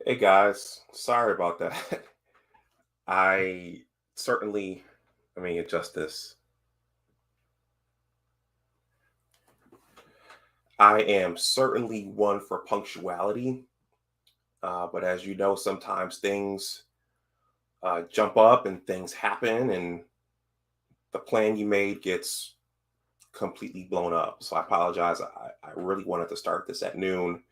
Hey guys, sorry about that. I certainly, let me adjust this. I am certainly one for punctuality, but as you know, sometimes things jump up and things happen, and the plan you made gets completely blown up. So I apologize. I really wanted to start this at noon,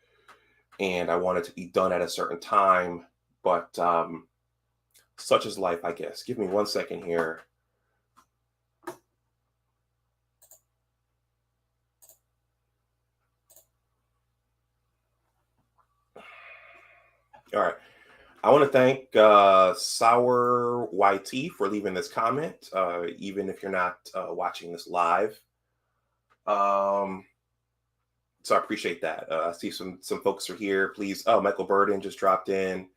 and I wanted to be done at a certain time, but such is life, I guess. Give me 1 second here. All right. I want to thank Sour YT for leaving this comment, even if you're not watching this live. Um, so I appreciate that. I see some folks are here. Please, oh, Michael Burden just dropped in.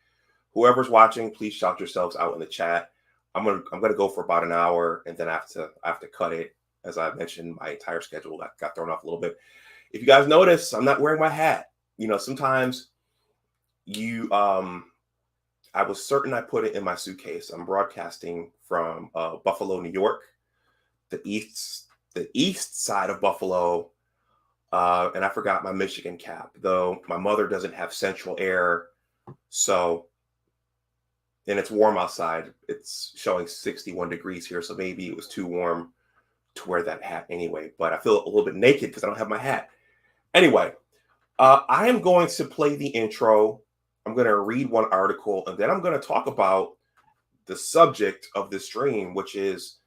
Whoever's watching, please shout yourselves out in the chat. I'm gonna go for about an hour, and then I have to cut it. As I mentioned, my entire schedule got thrown off a little bit. If you guys notice, I'm not wearing my hat. Sometimes you I was certain I put it in my suitcase. I'm broadcasting from Buffalo, New York, the east side of Buffalo, and I forgot my Michigan cap. Though my mother doesn't have central air, so and it's warm outside. It's showing 61 degrees here, so maybe it was too warm to wear that hat anyway. But I feel a little bit naked because I don't have my hat. Anyway, I am going to play the intro. I'm going to read one article, and then I'm going to talk about the subject of this stream, which is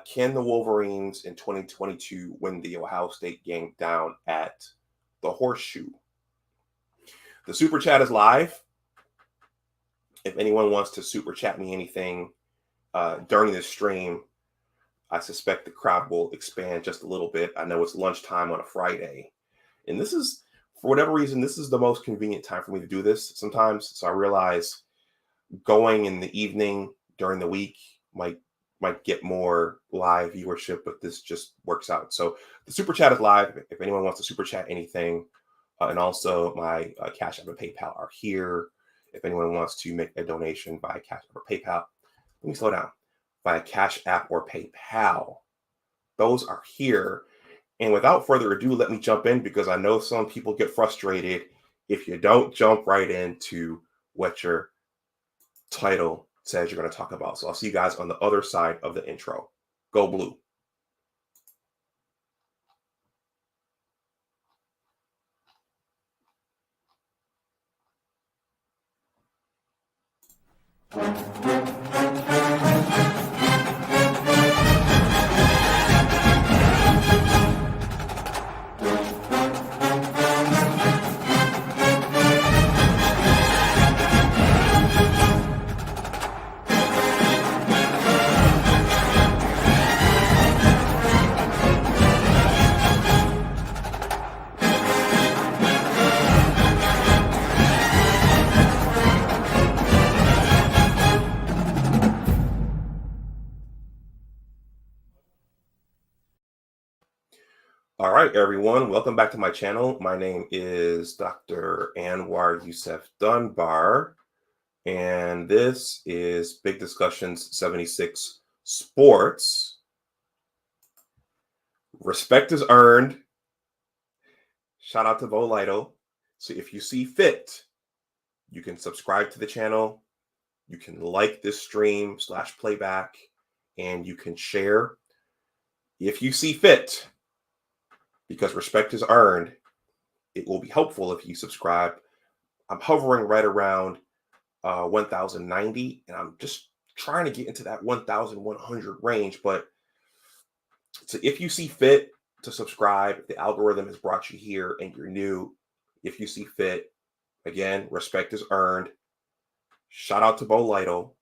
can the Wolverines in 2022 win the Ohio State game down at the Horseshoe? The super chat is live. If anyone wants to super chat me anything during this stream, I suspect the crowd will expand just a little bit. I know it's lunchtime on a Friday, and this is, for whatever reason, this is the most convenient time for me to do this sometimes. So I realize going in the evening during the week might get more live viewership, but this just works out. So the super chat is live. If anyone wants to super chat anything, and also my Cash App and PayPal are here. If anyone wants to make a donation via Cash App or PayPal, let me slow down. Via Cash App or PayPal, those are here. And without further ado, let me jump in because I know some people get frustrated if you don't jump right into what your title says you're going to talk about. So I'll see you guys on the other side of the intro. Go Blue. All right, everyone, welcome back to my channel. My name is Dr. Anwar Youssef Dunbar, and this is Big Discussions 76 Sports. Respect is earned. Shout out to Bo Lido. So if you see fit, you can subscribe to the channel, you can like this stream / playback, and you can share if you see fit, because respect is earned. It will be helpful if you subscribe. I'm hovering right around 1090, and I'm just trying to get into that 1100 range. But so if you see fit to subscribe, if the algorithm has brought you here and you're new, if you see fit, again, respect is earned. Shout out to Bo Lido.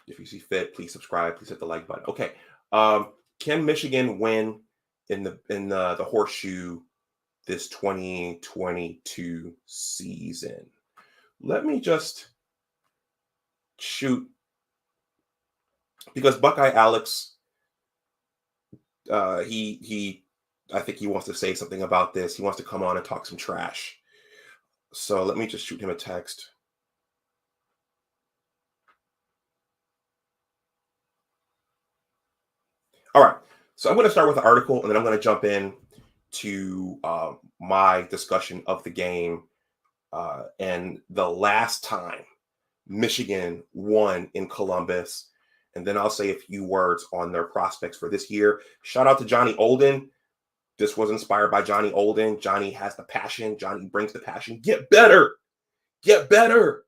If you see fit, please subscribe. Please hit the like button. Okay. Can Michigan win in the Horseshoe this 2022 season? Let me just shoot, because Buckeye Alex, he I think he wants to say something about this. He wants to come on and talk some trash. So let me just shoot him a text. All right. So I'm going to start with the article, and then I'm going to jump in to my discussion of the game and the last time Michigan won in Columbus. And then I'll say a few words on their prospects for this year. Shout out to Johnny Olden. This was inspired by Johnny Olden. Johnny has the passion. Johnny brings the passion. Get better. Get better.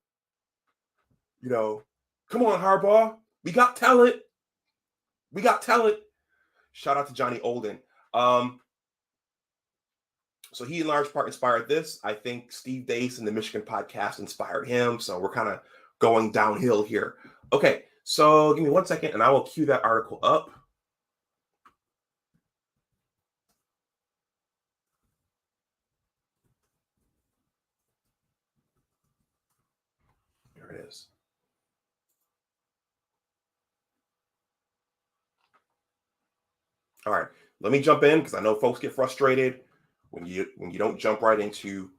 You know, come on, Harbaugh. We got talent. We got talent. Shout out to Johnny Olden. So he in large part inspired this. I think Steve Deace and the Michigan podcast inspired him. So we're kind of going downhill here. Okay, so give me 1 second and I will cue that article up. There it is. All right, let me jump in because I know folks get frustrated when you don't jump right into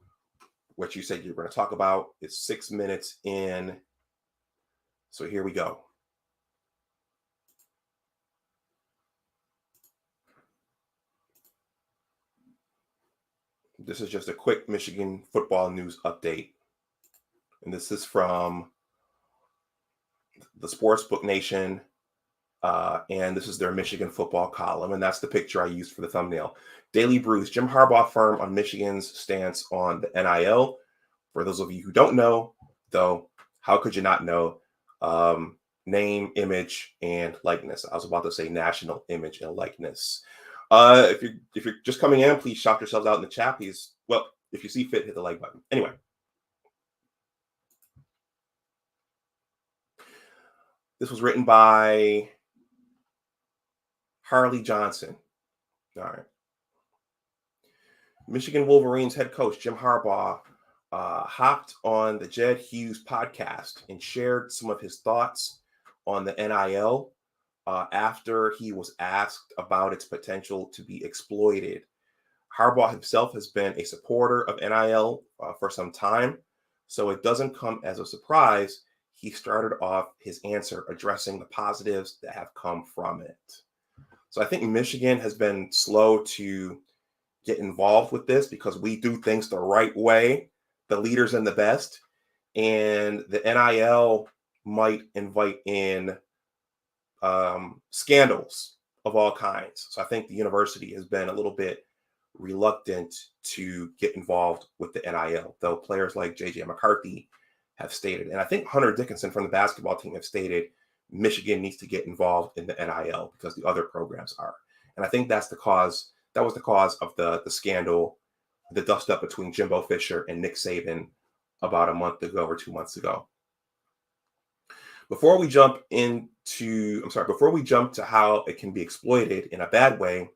what you said you're going to talk about. It's 6 minutes in. So here we go. This is just a quick Michigan football news update. And this is from the Sportsbook Nation. And this is their Michigan football column. And that's the picture I used for the thumbnail. Daily Brews, Jim Harbaugh firm on Michigan's stance on the NIL. For those of you who don't know, though, how could you not know? Name, image, and likeness. I was about to say national image and likeness. If you're just coming in, please shout yourselves out in the chat. Please, well, if you see fit, hit the like button. Anyway. This was written by Harley Johnson. All right. Michigan Wolverines head coach Jim Harbaugh hopped on the Jed Hughes podcast and shared some of his thoughts on the NIL after he was asked about its potential to be exploited. Harbaugh himself has been a supporter of NIL for some time, so it doesn't come as a surprise he started off his answer addressing the positives that have come from it. So I think Michigan has been slow to get involved with this because we do things the right way, the leaders and the best, and the NIL might invite in scandals of all kinds. So I think the university has been a little bit reluctant to get involved with the NIL, though players like JJ McCarthy have stated, and I think Hunter Dickinson from the basketball team have stated Michigan needs to get involved in the NIL because the other programs are. And I think that's the cause. That was the cause of the scandal, the dust up between Jimbo Fisher and Nick Saban about a month ago or 2 months ago. Before we jump to how it can be exploited in a bad way,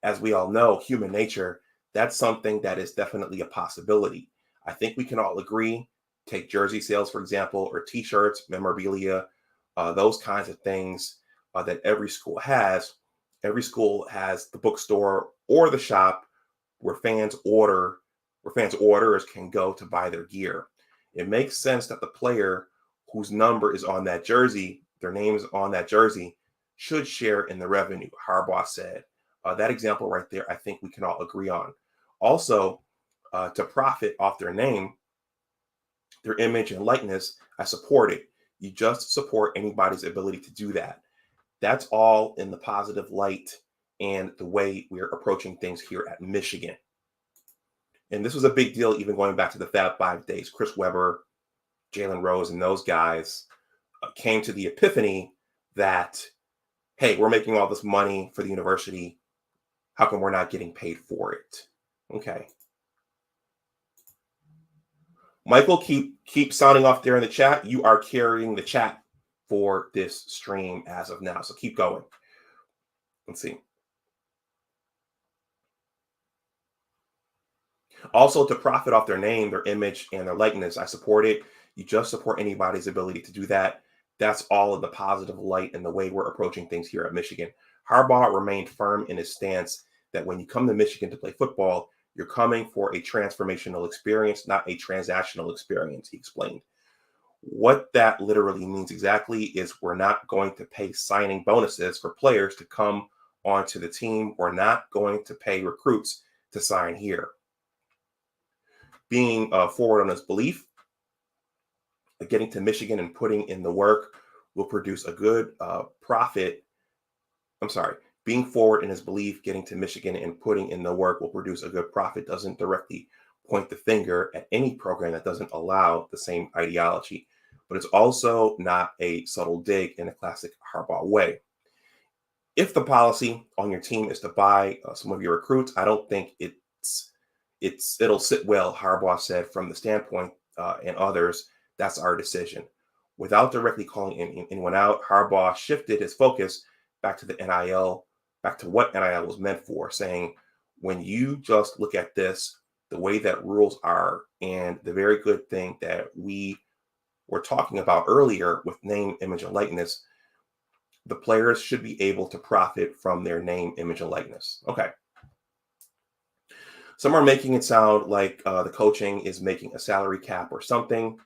as we all know, human nature, that's something that is definitely a possibility. I think we can all agree, take jersey sales, for example, or t-shirts, memorabilia, those kinds of things that every school has. Every school has the bookstore or the shop where orders can go to buy their gear. It makes sense that the player whose number is on that jersey, their name is on that jersey, should share in the revenue, Harbaugh said. That example right there, I think we can all agree on. Also, to profit off their name, their image and likeness, I support it. You just support anybody's ability to do that. That's all in the positive light and the way we're approaching things here at Michigan. And this was a big deal even going back to the Fab 5 days. Chris Webber, Jalen Rose, and those guys came to the epiphany that, hey, we're making all this money for the university. How come we're not getting paid for it? Okay. Michael, keep sounding off there in the chat. You are carrying the chat for this stream as of now. So keep going. Let's see. Also, to profit off their name, their image, and their likeness, I support it. You just support anybody's ability to do that. That's all in the positive light and the way we're approaching things here at Michigan. Harbaugh remained firm in his stance that when you come to Michigan to play football, You're coming for a transformational experience, not a transactional experience, he explained. What that literally means exactly is we're not going to pay signing bonuses for players to come onto the team. We're not going to pay recruits to sign here. Being forward on his belief, getting to Michigan and putting in the work will produce a good profit. I'm sorry. Being forward in his belief, getting to Michigan and putting in the work will produce a good profit doesn't directly point the finger at any program that doesn't allow the same ideology. But it's also not a subtle dig in a classic Harbaugh way. If the policy on your team is to buy some of your recruits, I don't think it'll sit well, Harbaugh said, from the standpoint and others. That's our decision. Without directly calling anyone out, Harbaugh shifted his focus back to the NIL, back to what NIL was meant for, saying, when you just look at this, the way that rules are, and the very good thing that we were talking about earlier with name, image, and likeness, the players should be able to profit from their name, image, and likeness. Okay. Some are making it sound like the coaching is making a salary cap or something.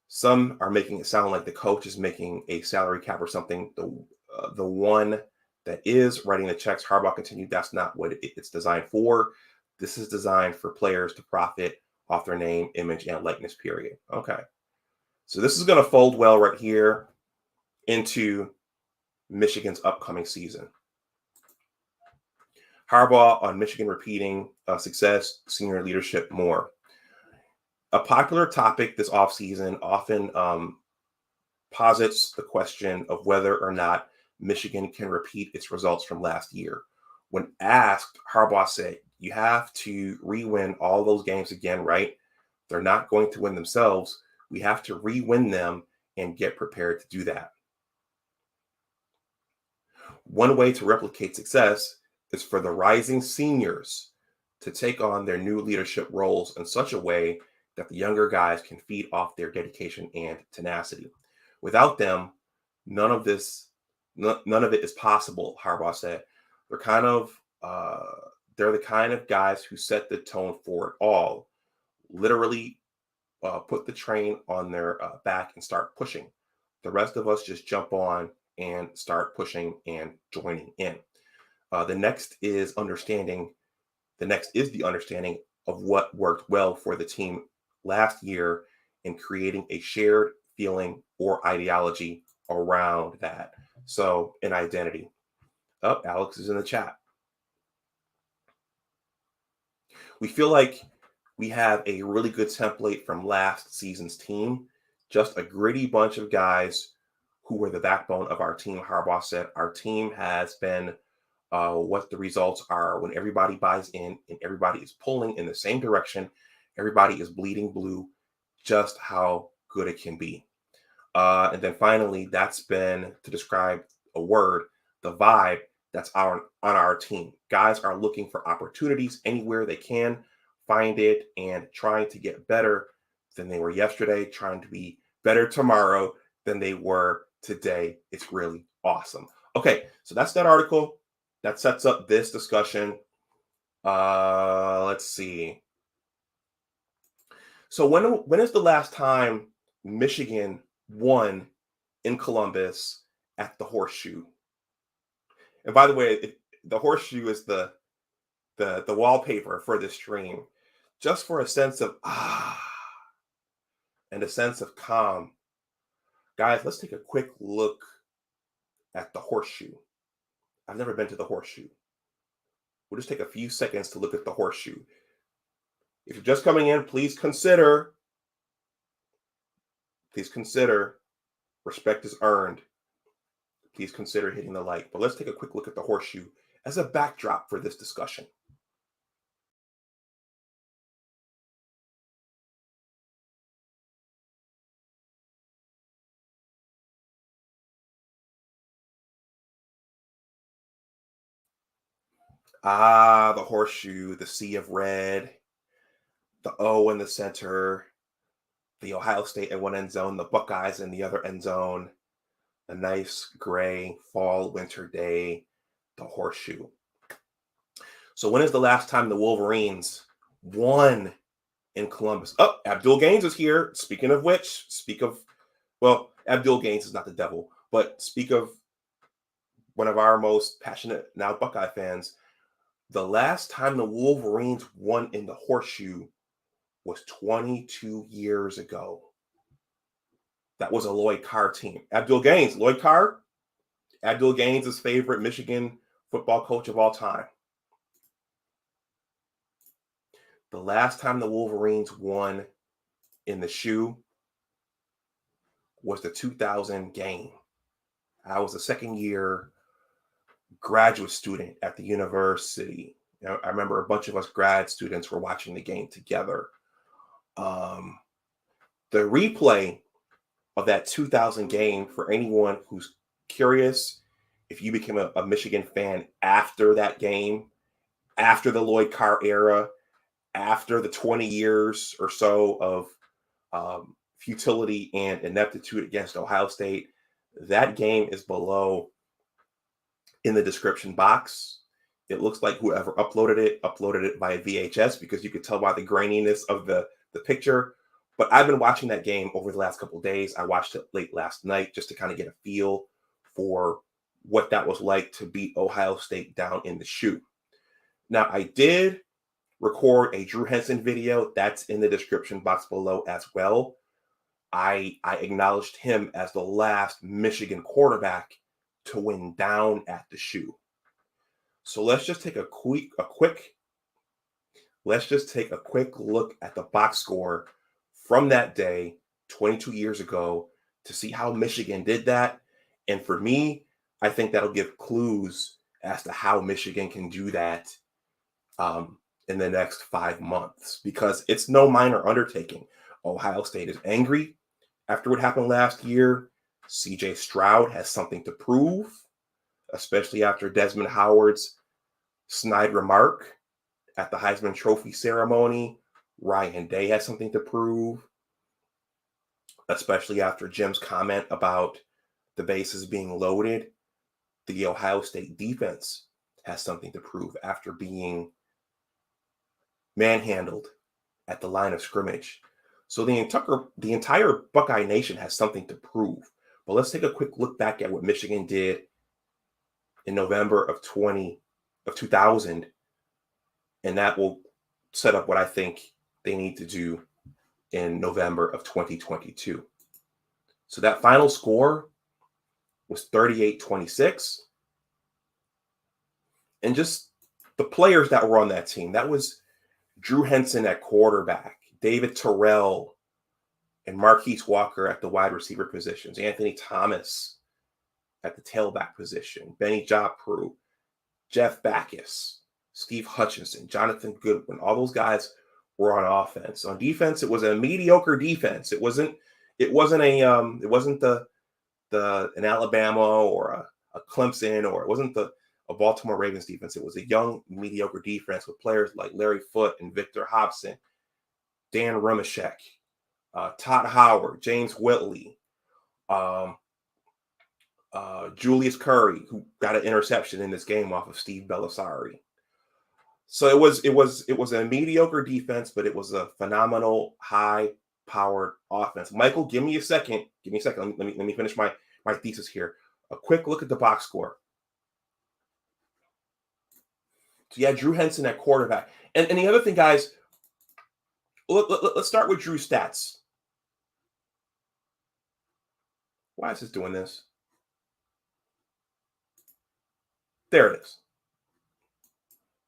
Some are making it sound like the coach is making a salary cap or something. The one that is writing the checks, Harbaugh continued, that's not what it's designed for. This is designed for players to profit off their name, image, and likeness, period. Okay. So this is going to fold well right here into Michigan's upcoming season. Harbaugh on Michigan repeating success, senior leadership more. A popular topic this offseason often posits the question of whether or not Michigan can repeat its results from last year. When asked, Harbaugh said, you have to re-win all those games again, right? They're not going to win themselves. We have to re-win them and get prepared to do that. One way to replicate success is for the rising seniors to take on their new leadership roles in such a way that the younger guys can feed off their dedication and tenacity. Without them, none of it is possible, Harbaugh said. They're the kind of guys who set the tone for it all. Literally put the train on their back and start pushing. The rest of us just jump on and start pushing and joining in. The next is the understanding of what worked well for the team last year and creating a shared feeling or ideology around that. So an identity. Oh, Alex is in the chat. We feel like we have a really good template from last season's team, just a gritty bunch of guys who were the backbone of our team. Harbaugh said our team has been what the results are when everybody buys in and everybody is pulling in the same direction. Everybody is bleeding blue, just how good it can be. And then finally, that's been, to describe a word, the vibe that's on our team. Guys are looking for opportunities anywhere they can find it and trying to get better than they were yesterday, trying to be better tomorrow than they were today. It's really awesome. Okay, so that's that article. That sets up this discussion. Let's see. So when is the last time Michigan won in Columbus at the Horseshoe? And by the way, the Horseshoe is the wallpaper for this stream, just for a sense of and a sense of calm. Guys, let's take a quick look at the Horseshoe. I've never been to the Horseshoe. We'll just take a few seconds to look at the Horseshoe. If you're just coming in, please consider respect is earned. Please consider hitting the like. But let's take a quick look at the Horseshoe as a backdrop for this discussion. The Horseshoe, the sea of red, the O in the center, the Ohio State at one end zone, the Buckeyes in the other end zone, a nice gray fall winter day, the Horseshoe. So when is the last time the Wolverines won in Columbus? Oh, Abdul Gaines is here. Speaking of which, well, Abdul Gaines is not the devil, but speak of one of our most passionate now Buckeye fans. The last time the Wolverines won in the Horseshoe was 22 years ago. That was a Lloyd Carr team. Abdul Gaines, Lloyd Carr, Abdul Gaines' favorite Michigan football coach of all time. The last time the Wolverines won in the shoe was the 2000 game. I was a second-year graduate student at the university. I remember a bunch of us grad students were watching the game together. The replay of that 2000 game, for anyone who's curious, if you became a Michigan fan after that game, after the Lloyd Carr era, after the 20 years or so of futility and ineptitude against Ohio State, that game is below in the description box. It looks like whoever uploaded it via VHS, because you could tell by the graininess of the picture. But I've been watching that game over the last couple of days. I watched it late last night just to kind of get a feel for what that was like to beat Ohio State down in the shoe. Now, I did record a Drew Henson video. That's in the description box below as well. I acknowledged him as the last Michigan quarterback to win down at the shoe. So let's just take a quick look at the box score from that day 22 years ago to see how Michigan did that. And for me, I think that'll give clues as to how Michigan can do that in the next 5 months, because it's no minor undertaking. Ohio State is angry after what happened last year. CJ Stroud has something to prove, especially after Desmond Howard's snide remark at the Heisman Trophy ceremony. Ryan Day has something to prove, especially after Jim's comment about the bases being loaded. The Ohio State defense has something to prove after being manhandled at the line of scrimmage. So the entire Buckeye Nation has something to prove. But let's take a quick look back at what Michigan did in November of 2000, and that will set up what I think they need to do in November of 2022. So that final score was 38-26. And just the players that were on that team, that was Drew Henson at quarterback, David Terrell and Marquise Walker at the wide receiver positions, Anthony Thomas at the tailback position, Benny Joppru, Jeff Backus, Steve Hutchinson, Jonathan Goodwin. All those guys were on offense. On defense, it was a mediocre defense. It wasn't an Alabama or a Clemson, or it wasn't a Baltimore Ravens defense. It was a young, mediocre defense with players like Larry Foote and Victor Hobson, Dan Remeshek, Todd Howard, James Whitley, Julius Curry, who got an interception in this game off of Steve Bellisari. So it was a mediocre defense, but it was a phenomenal, high-powered offense. Michael, give me a second. Let me finish my thesis here. A quick look at the box score. So yeah, Drew Henson at quarterback. And the other thing, guys, let's start with Drew's stats. Why is this doing this? There it is.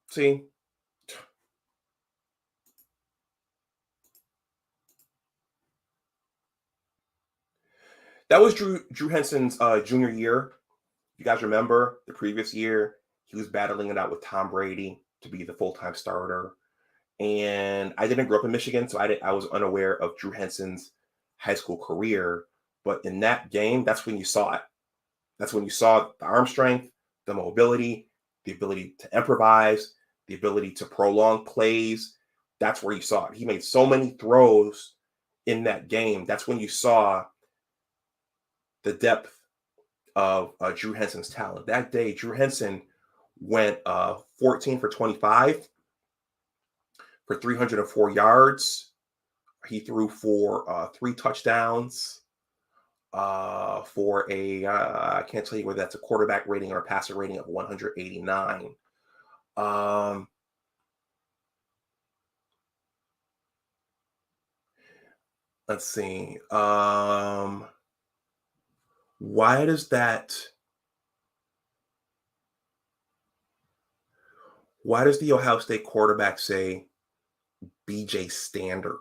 See? That was Drew Henson's junior year. You guys remember the previous year, he was battling it out with Tom Brady to be the full-time starter. And I didn't grow up in Michigan, so I was unaware of Drew Henson's high school career. But in that game, that's when you saw it. That's when you saw the arm strength, the mobility, the ability to improvise, the ability to prolong plays. That's where you saw it. He made so many throws in that game. That's when you saw the depth of Drew Henson's talent. That day, Drew Henson went 14 for 25 for 304 yards. He threw for 3 touchdowns for a, I can't tell you whether that's a quarterback rating or a passer rating of 189. Let's see. Why does the Ohio State quarterback say BJ Stander?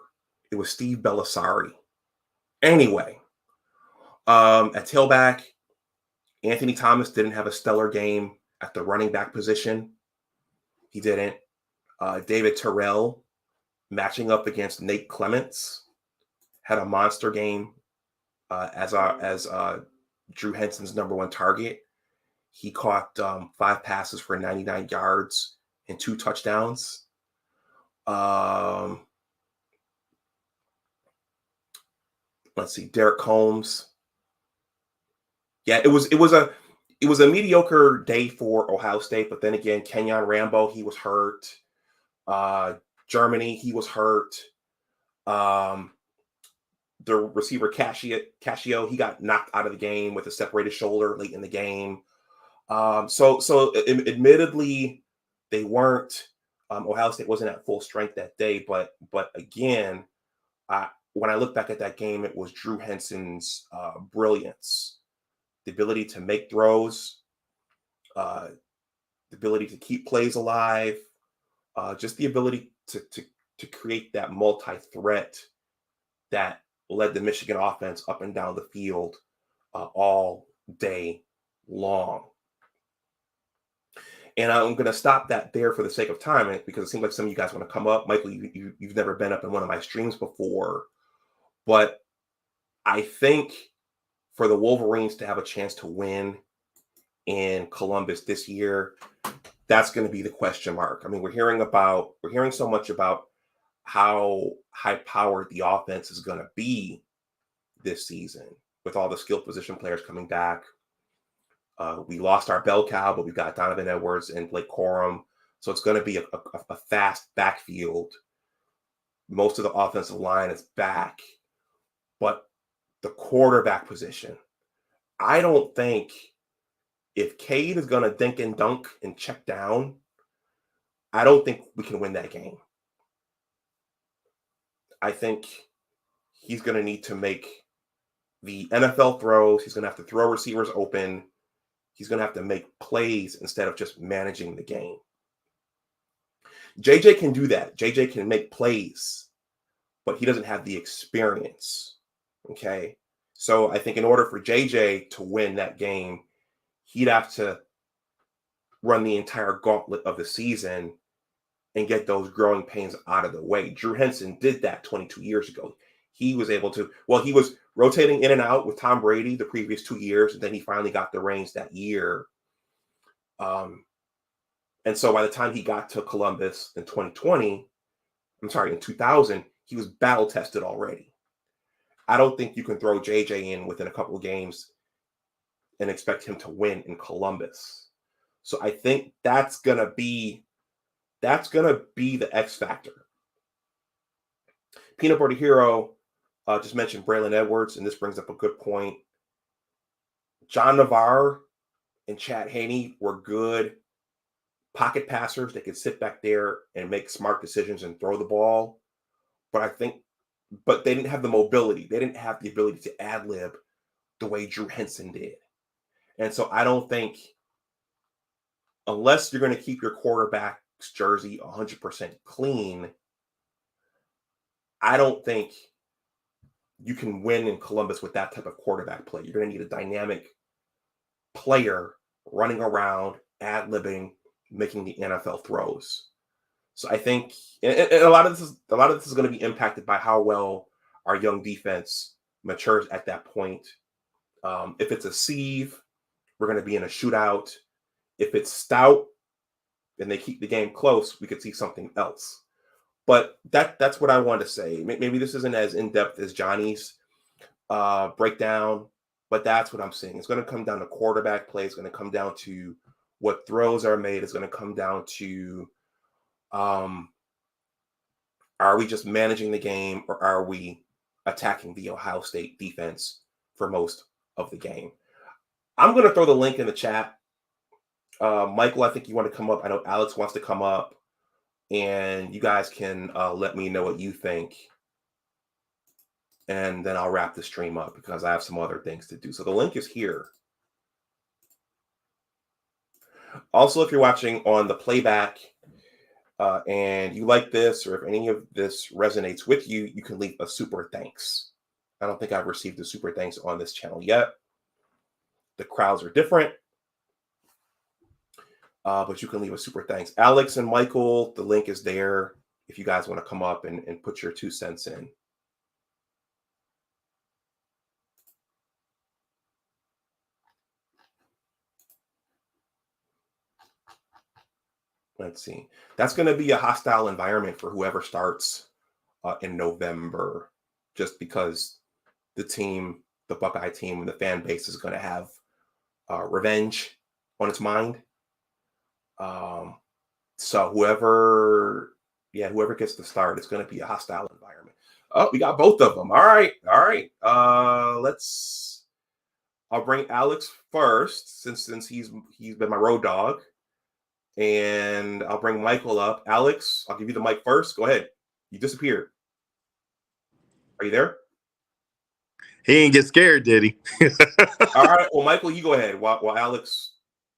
It was Steve Belisari. Anyway, at tailback, Anthony Thomas didn't have a stellar game at the running back position. He didn't. David Terrell, matching up against Nate Clements, had a monster game as Drew Henson's number one target. He caught 5 passes for 99 yards and 2 touchdowns. Let's see, Derek Holmes. Yeah, it was a mediocre day for Ohio State, but then again, Kenyon Rambo, he was hurt. Germany, he was hurt. The receiver Cascio, he got knocked out of the game with a separated shoulder late in the game. So admittedly, they weren't. Ohio State wasn't at full strength that day, but again, when I look back at that game, it was Drew Henson's brilliance, the ability to make throws, the ability to keep plays alive, just the ability to create that multi-threat that led the Michigan offense up and down the field all day long. And I'm going to stop that there for the sake of time, because it seems like some of you guys want to come up. Michael, you've never been up in one of my streams before, but I think for the Wolverines to have a chance to win in Columbus this year, that's going to be the question mark. I mean, we're hearing so much about how high-powered the offense is going to be this season with all the skill position players coming back. We lost our bell cow, but we've got Donovan Edwards and Blake Corum. So it's going to be a fast backfield. Most of the offensive line is back. But the quarterback position, I don't think if Cade is going to dink and dunk and check down, I don't think we can win that game. I think he's going to need to make the NFL throws. He's going to have to throw receivers open. He's going to have to make plays instead of just managing the game. JJ can do that. JJ can make plays, but he doesn't have the experience. Okay. So I think in order for JJ to win that game, he'd have to run the entire gauntlet of the season and get those growing pains out of the way. Drew Henson did that 22 years ago. He was able to, he was rotating in and out with Tom Brady the previous 2 years, and then he finally got the reins that year. And so by the time he got to Columbus in 2000, he was battle tested already. I don't think you can throw JJ in within a couple of games and expect him to win in Columbus. So I think that's gonna be the X factor. Peanut Butter Hero just mentioned Braylon Edwards, and this brings up a good point. John Navarre and Chad Haney were good pocket passers. They could sit back there and make smart decisions and throw the ball. But they didn't have the mobility. They didn't have the ability to ad-lib the way Drew Henson did. And so I don't think, unless you're going to keep your quarterback's jersey 100% clean, I don't think you can win in Columbus with that type of quarterback play. You're going to need a dynamic player running around, ad-libbing, making the NFL throws. So I think, and a lot of this is going to be impacted by how well our young defense matures at that point. If it's a sieve, we're going to be in a shootout. If it's stout and they keep the game close, we could see something else. But that's what I want to say. Maybe this isn't as in-depth as Johnny's breakdown, but that's what I'm saying. It's going to come down to quarterback play. It's going to come down to what throws are made is going to come down to, are we just managing the game, or are we attacking the Ohio State defense for most of the game? I'm going to throw the link in the chat. Michael, I think you want to come up. I know Alex wants to come up, and you guys can let me know what you think. And then I'll wrap the stream up because I have some other things to do. So the link is here. Also, if you're watching on the playback and you like this, or if any of this resonates with you, you can leave a super thanks. I don't think I've received a super thanks on this channel yet. The crowds are different, but you can leave a super thanks. Alex and Michael, the link is there if you guys want to come up and put your 2 cents in. Let's see. That's going to be a hostile environment for whoever starts in November, just because the team, the Buckeye team, and the fan base is going to have revenge on its mind. So whoever gets the start, it's going to be a hostile environment. Oh, we got both of them. All right. I'll bring Alex first since he's been my road dog. And I'll bring Michael up. Alex, I'll give you the mic first. Go ahead. You disappeared. Are you there? He didn't get scared, did he? All right. Well, Michael, you go ahead while Alex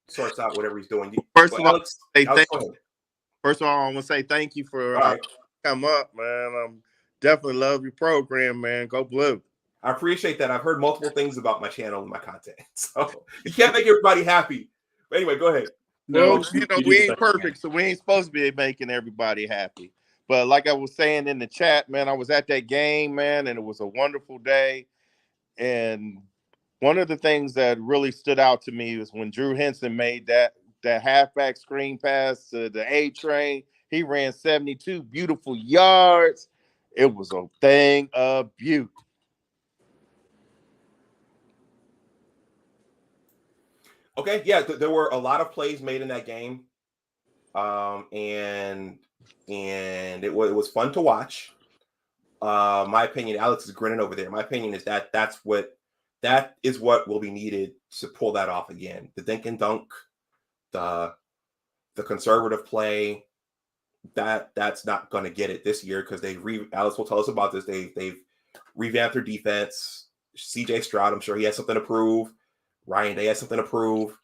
sorts out whatever he's doing. First of all, Alex, I want to say thank you for coming up, man. Definitely love your program, man. Go Blue. I appreciate that. I've heard multiple things about my channel and my content, so you can't make everybody happy. But anyway, go ahead. Well, we ain't perfect, so we ain't supposed to be making everybody happy. But like I was saying in the chat, man, I was at that game, man, and it was a wonderful day. And one of the things that really stood out to me was when Drew Henson made that halfback screen pass to the A train. He ran 72 beautiful yards. It was a thing of beauty. Okay, yeah, there were a lot of plays made in that game, and it was fun to watch. My opinion, Alex is grinning over there. My opinion is that is what will be needed to pull that off again. The dink and dunk, the conservative play. That's not going to get it this year because Alex will tell us about this. They've revamped their defense. CJ Stroud, I'm sure he has something to prove. Ryan Day has something to prove.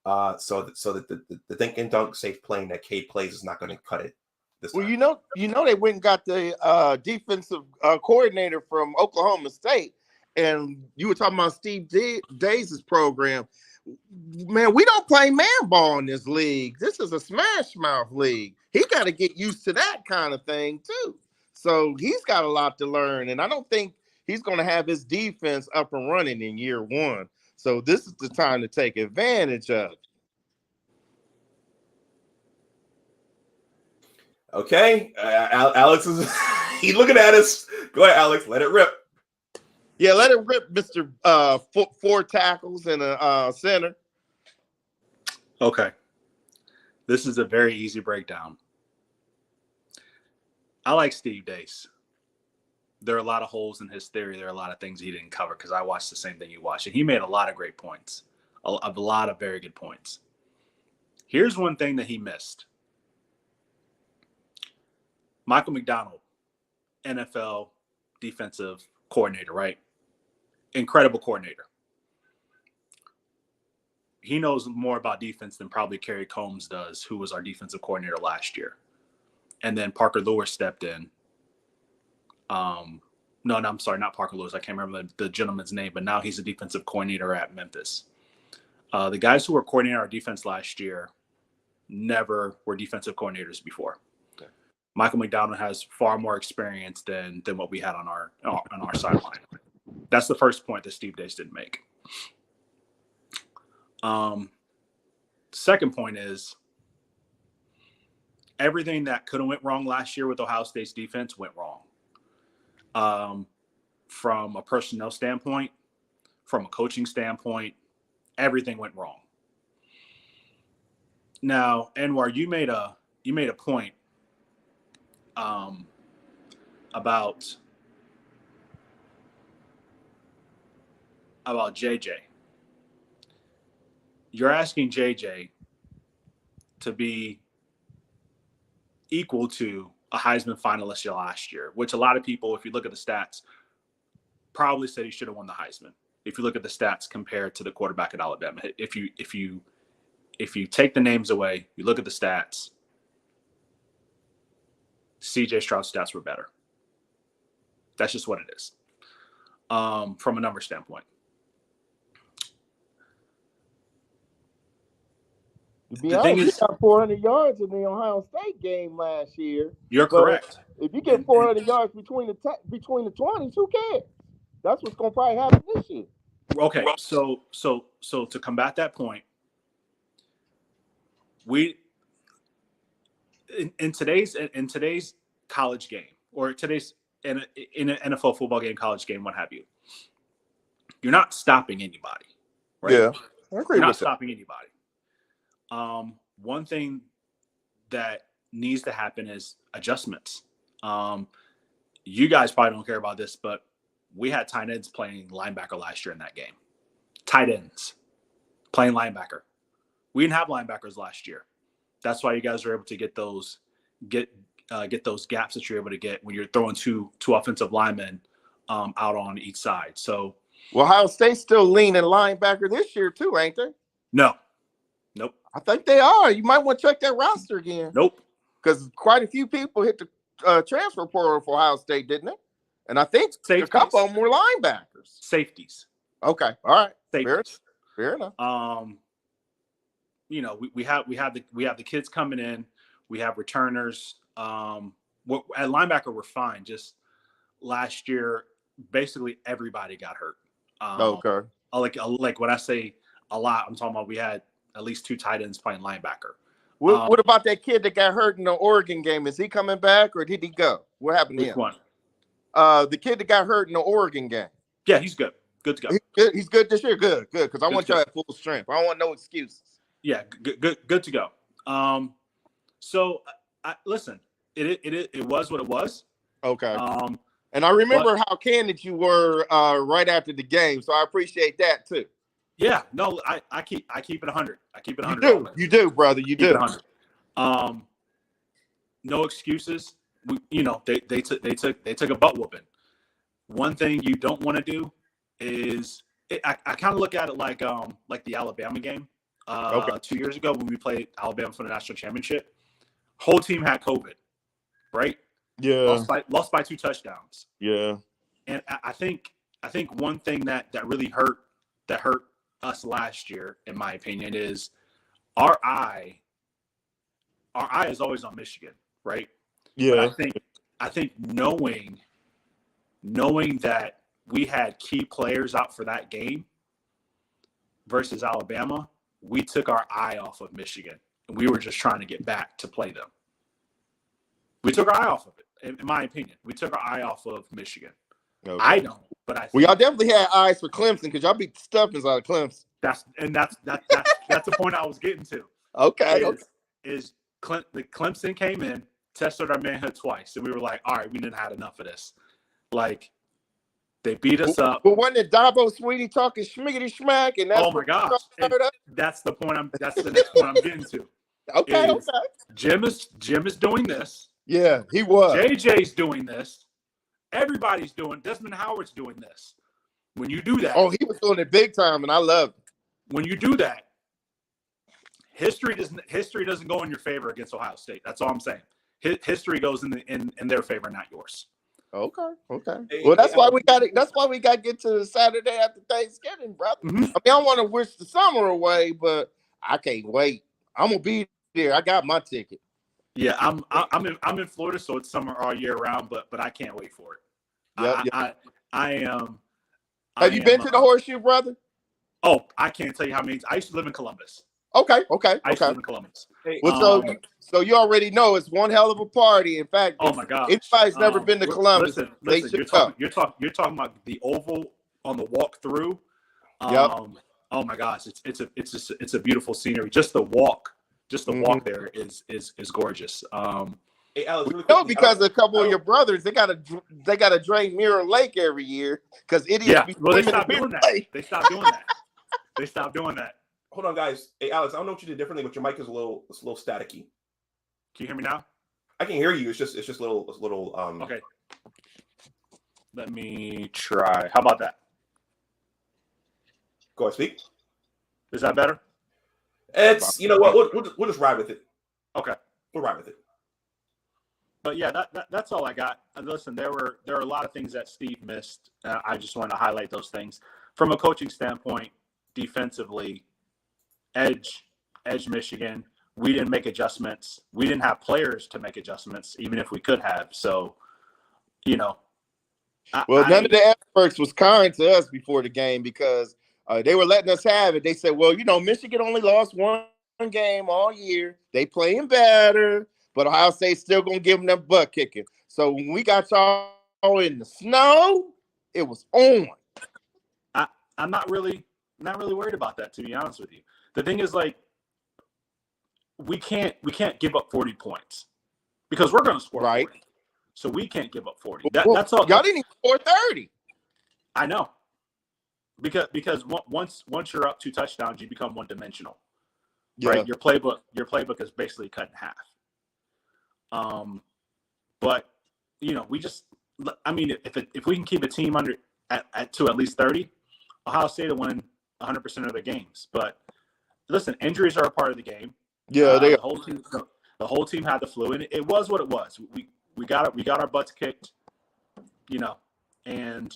So that the dink and dunk safe playing that Cade plays is not going to cut it this time. Well, you know they went and got the defensive coordinator from Oklahoma State, and you were talking about Steve Deace's program. Man, we don't play man ball in this league. This is a smash mouth league. He got to get used to that kind of thing too. So he's got a lot to learn, and I don't think he's going to have his defense up and running in year one. So this is the time to take advantage of it. Okay, Alex is he's looking at us. Go ahead, Alex. Let it rip. Yeah, let it rip, Mr. Four tackles and a center. Okay. This is a very easy breakdown. I like Steve Deace. There are a lot of holes in his theory. There are a lot of things he didn't cover because I watched the same thing you watched. And he made a lot of great points, a lot of very good points. Here's one thing that he missed. Michael McDonald, NFL defensive coordinator, right? Incredible coordinator. He knows more about defense than probably Kerry Combs does, who was our defensive coordinator last year. And then Parker Lewis stepped in. No, I'm sorry, not Parker Lewis. I can't remember the gentleman's name, but now he's a defensive coordinator at Memphis. The guys who were coordinating our defense last year never were defensive coordinators before. Okay. Michael McDonald has far more experience than what we had on our sideline. That's the first point that Steve Deace didn't make. Second point is everything that could have went wrong last year with Ohio State's defense went wrong. From a personnel standpoint, from a coaching standpoint, everything went wrong. Now, Anwar, you made a point about JJ. You're asking JJ to be equal to a Heisman finalist last year, which a lot of people, if you look at the stats, probably said he should have won the Heisman. If you look at the stats compared to the quarterback at Alabama, if you take the names away, you look at the stats, CJ Stroud's stats were better. That's just what it is, from a number standpoint. To be honest, he got 400 yards in the Ohio State game last year. You're correct. If you get 400 yards between the 20s, who cares? That's what's going to probably happen this year. Okay, so to combat that point, we in today's college game, or today's in an NFL football game, college game, what have you, you're not stopping anybody, right? Yeah, I agree. You're not stopping anybody. One thing that needs to happen is adjustments. You guys probably don't care about this, but we had tight ends playing linebacker last year in that game. Tight ends playing linebacker. We didn't have linebackers last year. That's why you guys are able to get those gaps that you're able to get when you're throwing two offensive linemen out on each side. So, well, Ohio State's still leaning linebacker this year too, ain't they? No. Nope. I think they are. You might want to check that roster again. Nope. Because quite a few people hit the transfer portal for Ohio State, didn't they? And I think Safeties. A couple of them were linebackers. Safeties. Okay. All right. Safeties. Fair enough. You know, we have the kids coming in. We have returners. At linebacker, we're fine. Just last year, basically everybody got hurt. Okay. Like when I say a lot, I'm talking about we had at least 2 tight ends playing linebacker. What about that kid that got hurt in the Oregon game? Is he coming back or did he go? What happened to him? Which one? The kid that got hurt in the Oregon game. Yeah, he's good. Good to go. He's good this year. Good. Because I want y'all at full strength. I don't want no excuses. Yeah, good to go. So listen, it was what it was. Okay. And I remember how candid you were right after the game, so I appreciate that too. Yeah, no, I keep it 100. I keep it 100. You do, brother. You do. 100. No excuses. They took a butt whooping. One thing you don't want to do is I kind of look at it like the Alabama game 2 years ago when we played Alabama for the national championship. Whole team had COVID, right? Yeah. Lost by 2 touchdowns. Yeah. And I think one thing that really hurt us last year, in my opinion, is our eye is always on Michigan, right? Yeah. But I think knowing that we had key players out for that game versus Alabama, we took our eye off of Michigan, and we were just trying to get back to play them. We took our eye off of it, in my opinion. We took our eye off of Michigan. Okay. I don't, but I think y'all definitely had eyes for Clemson because y'all beat the stuffings out of Clemson. That's the point I was getting to. Okay. The Clemson came in, tested our manhood twice, and we were like, all right, we didn't have enough of this. Like, they beat us up. But wasn't it Dabo Sweetie talking schmiggity schmack? And that's my gosh. That's the point that's the next point I'm getting to. Okay. Jim is doing this. Yeah, he was. JJ's doing this. Everybody's doing. Desmond Howard's doing this. When you do that, he was doing it big time, and I loved it. When you do that, history doesn't go in your favor against Ohio State. That's all I'm saying. History goes in their favor, not yours. Okay. Well, that's why we got it. That's why we got to get to the Saturday after Thanksgiving, brother. Mm-hmm. I mean, I want to wish the summer away, but I can't wait. I'm gonna be there. I got my ticket. Yeah, I'm in Florida, so it's summer all year round. But I can't wait for it. Yep. I am. Have you been to the Horseshoe, brother? Oh, I can't tell you how many. I used to live in Columbus. Okay. I used to live in Columbus. Well, so you already know it's one hell of a party. In fact, oh my God, anybody's never been to Columbus. Listen, you're talking about the oval on the walk through. Yep. Oh my gosh, it's a beautiful scenery. Just the walk just the walk there is gorgeous. Hey, Alex, really No, quickly, because a couple of your brothers, they gotta drain Mirror Lake every year because idiots be well, they swimming stopped in doing Mirror that. Lake. They stopped doing that. They stopped doing that. hold on, guys. Hey, Alex, I don't know what you did differently, but your mic is a little staticky. Can you hear me now? I can hear you. It's just a little. Okay. Let me try. How about that? Go ahead, speak. Is that better? It's, you know what? We'll just ride with it. Okay. We'll ride with it. But yeah, that's all I got. And listen, there are a lot of things that Steve missed. I just want to highlight those things from a coaching standpoint. Defensively, edge Michigan. We didn't make adjustments. We didn't have players to make adjustments, even if we could have. So, you know. None of the experts was kind to us before the game because they were letting us have it. They said, well, you know, Michigan only lost one game all year. They playing better, but Ohio State's still going to give them that butt kicking. So when we got y'all in the snow, it was on. I'm not really worried about that, to be honest with you. The thing is, like, we can't give up 40 points because we're going to score 40. So we can't give up 40. That's all. Y'all didn't even score 30. I know. Because once you're up 2 touchdowns, you become one-dimensional. Yeah. Right? Your playbook is basically cut in half. But you know, if we can keep a team to at least 30, Ohio State will win 100% of their games. But listen, injuries are a part of the game. Yeah, the whole team had the flu, and it was what it was. We got our butts kicked, you know, and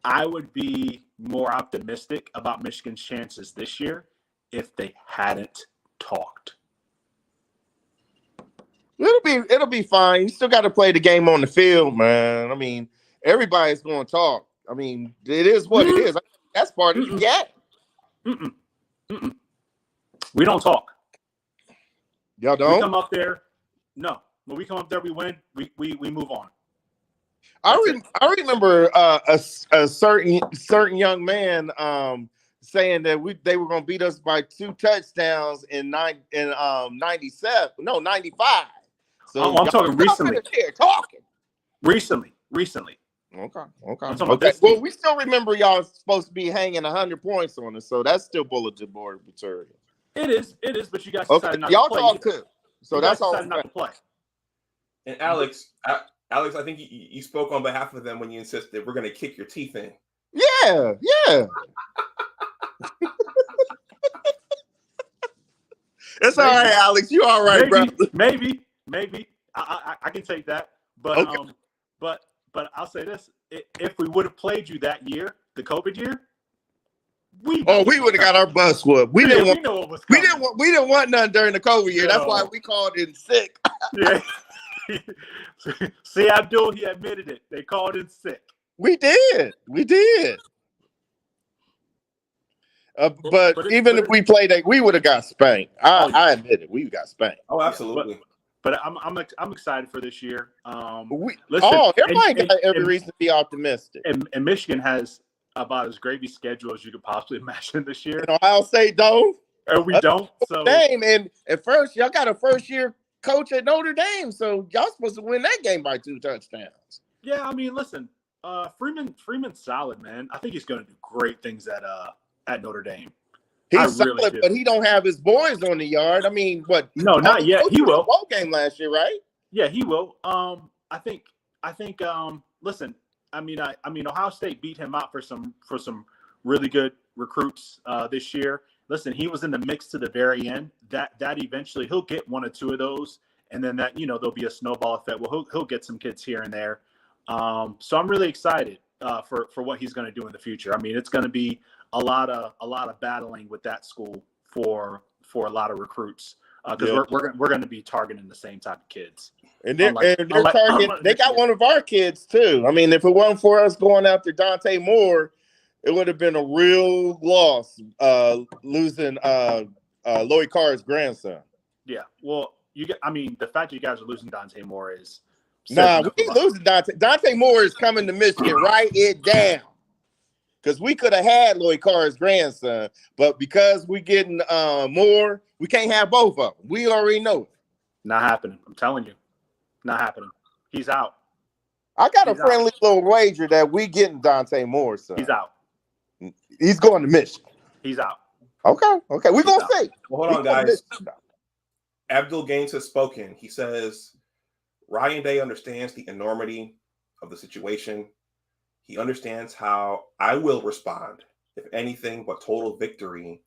I would be more optimistic about Michigan's chances this year if they hadn't talked. It'll be fine. You still got to play the game on the field, man. I mean, everybody's going to talk. I mean, it is what it is. That's part of the game. We don't talk. Y'all don't? We come up there. No. When we come up there, we win. We move on. I remember a certain young man saying that they were going to beat us by 2 touchdowns in 97. No, 95. So I'm talking recently. Recently. Okay. Well, we still remember y'all supposed to be hanging 100 points on us, so that's still bulletin board material. It is, but you guys decided not y'all to play. Y'all talk too. So that's all. Not to play. And Alex, I think you spoke on behalf of them when you insisted we're going to kick your teeth in. Yeah. It's all right, Alex. You all right, bro? Maybe. I can take that. But okay. But I'll say this: if we would have played you that year, the COVID year, we would have got our bus whooped. We didn't want none during the COVID year. That's why we called in sick. Yeah. See, Abdul, he admitted it. They called in sick. We did. But if we played that, we would have got spanked. I admit it. We got spanked. Oh, absolutely. But I'm excited for this year. Everybody got every reason to be optimistic. And Michigan has about as gravy schedule as you could possibly imagine this year. And Ohio State don't. And we don't. So and at first, y'all got a first-year coach at Notre Dame, so y'all supposed to win that game by 2 touchdowns. Yeah, I mean, listen, Freeman's solid, man. I think he's going to do great things at Notre Dame. He's solid, but he don't have his boys on the yard. I mean, what? No, not yet. He will. Bowl game last year, right? Yeah, he will. I think. Listen, I mean, Ohio State beat him out for some really good recruits this year. Listen, he was in the mix to the very end. That eventually he'll get 1 or 2 of those, and then that there'll be a snowball effect. Well, he'll get some kids here and there. So I'm really excited for what he's going to do in the future. I mean, it's going to be a lot of battling with that school for a lot of recruits because we're going to be targeting the same type of kids. And they're targeting. They got one of our kids too. I mean, if it wasn't for us going after Dante Moore, it would have been a real loss losing Lloyd Carr's grandson. Yeah. Well, the fact that you guys are losing Dante Moore is we ain't losing Dante. Dante Moore is coming to Michigan. Write it down. Because we could have had Lloyd Carr's grandson, but because we getting more, we can't have both of them. We already know it. Not happening. I'm telling you. Not happening. He's out. I got a friendly little wager that we getting Dante Moore, son. He's out. He's going to Michigan. He's out. Okay. We're going to see. Well, hold on, guys. Abdul Gaines has spoken. He says, Ryan Day understands the enormity of the situation. He understands how I will respond if anything but total victory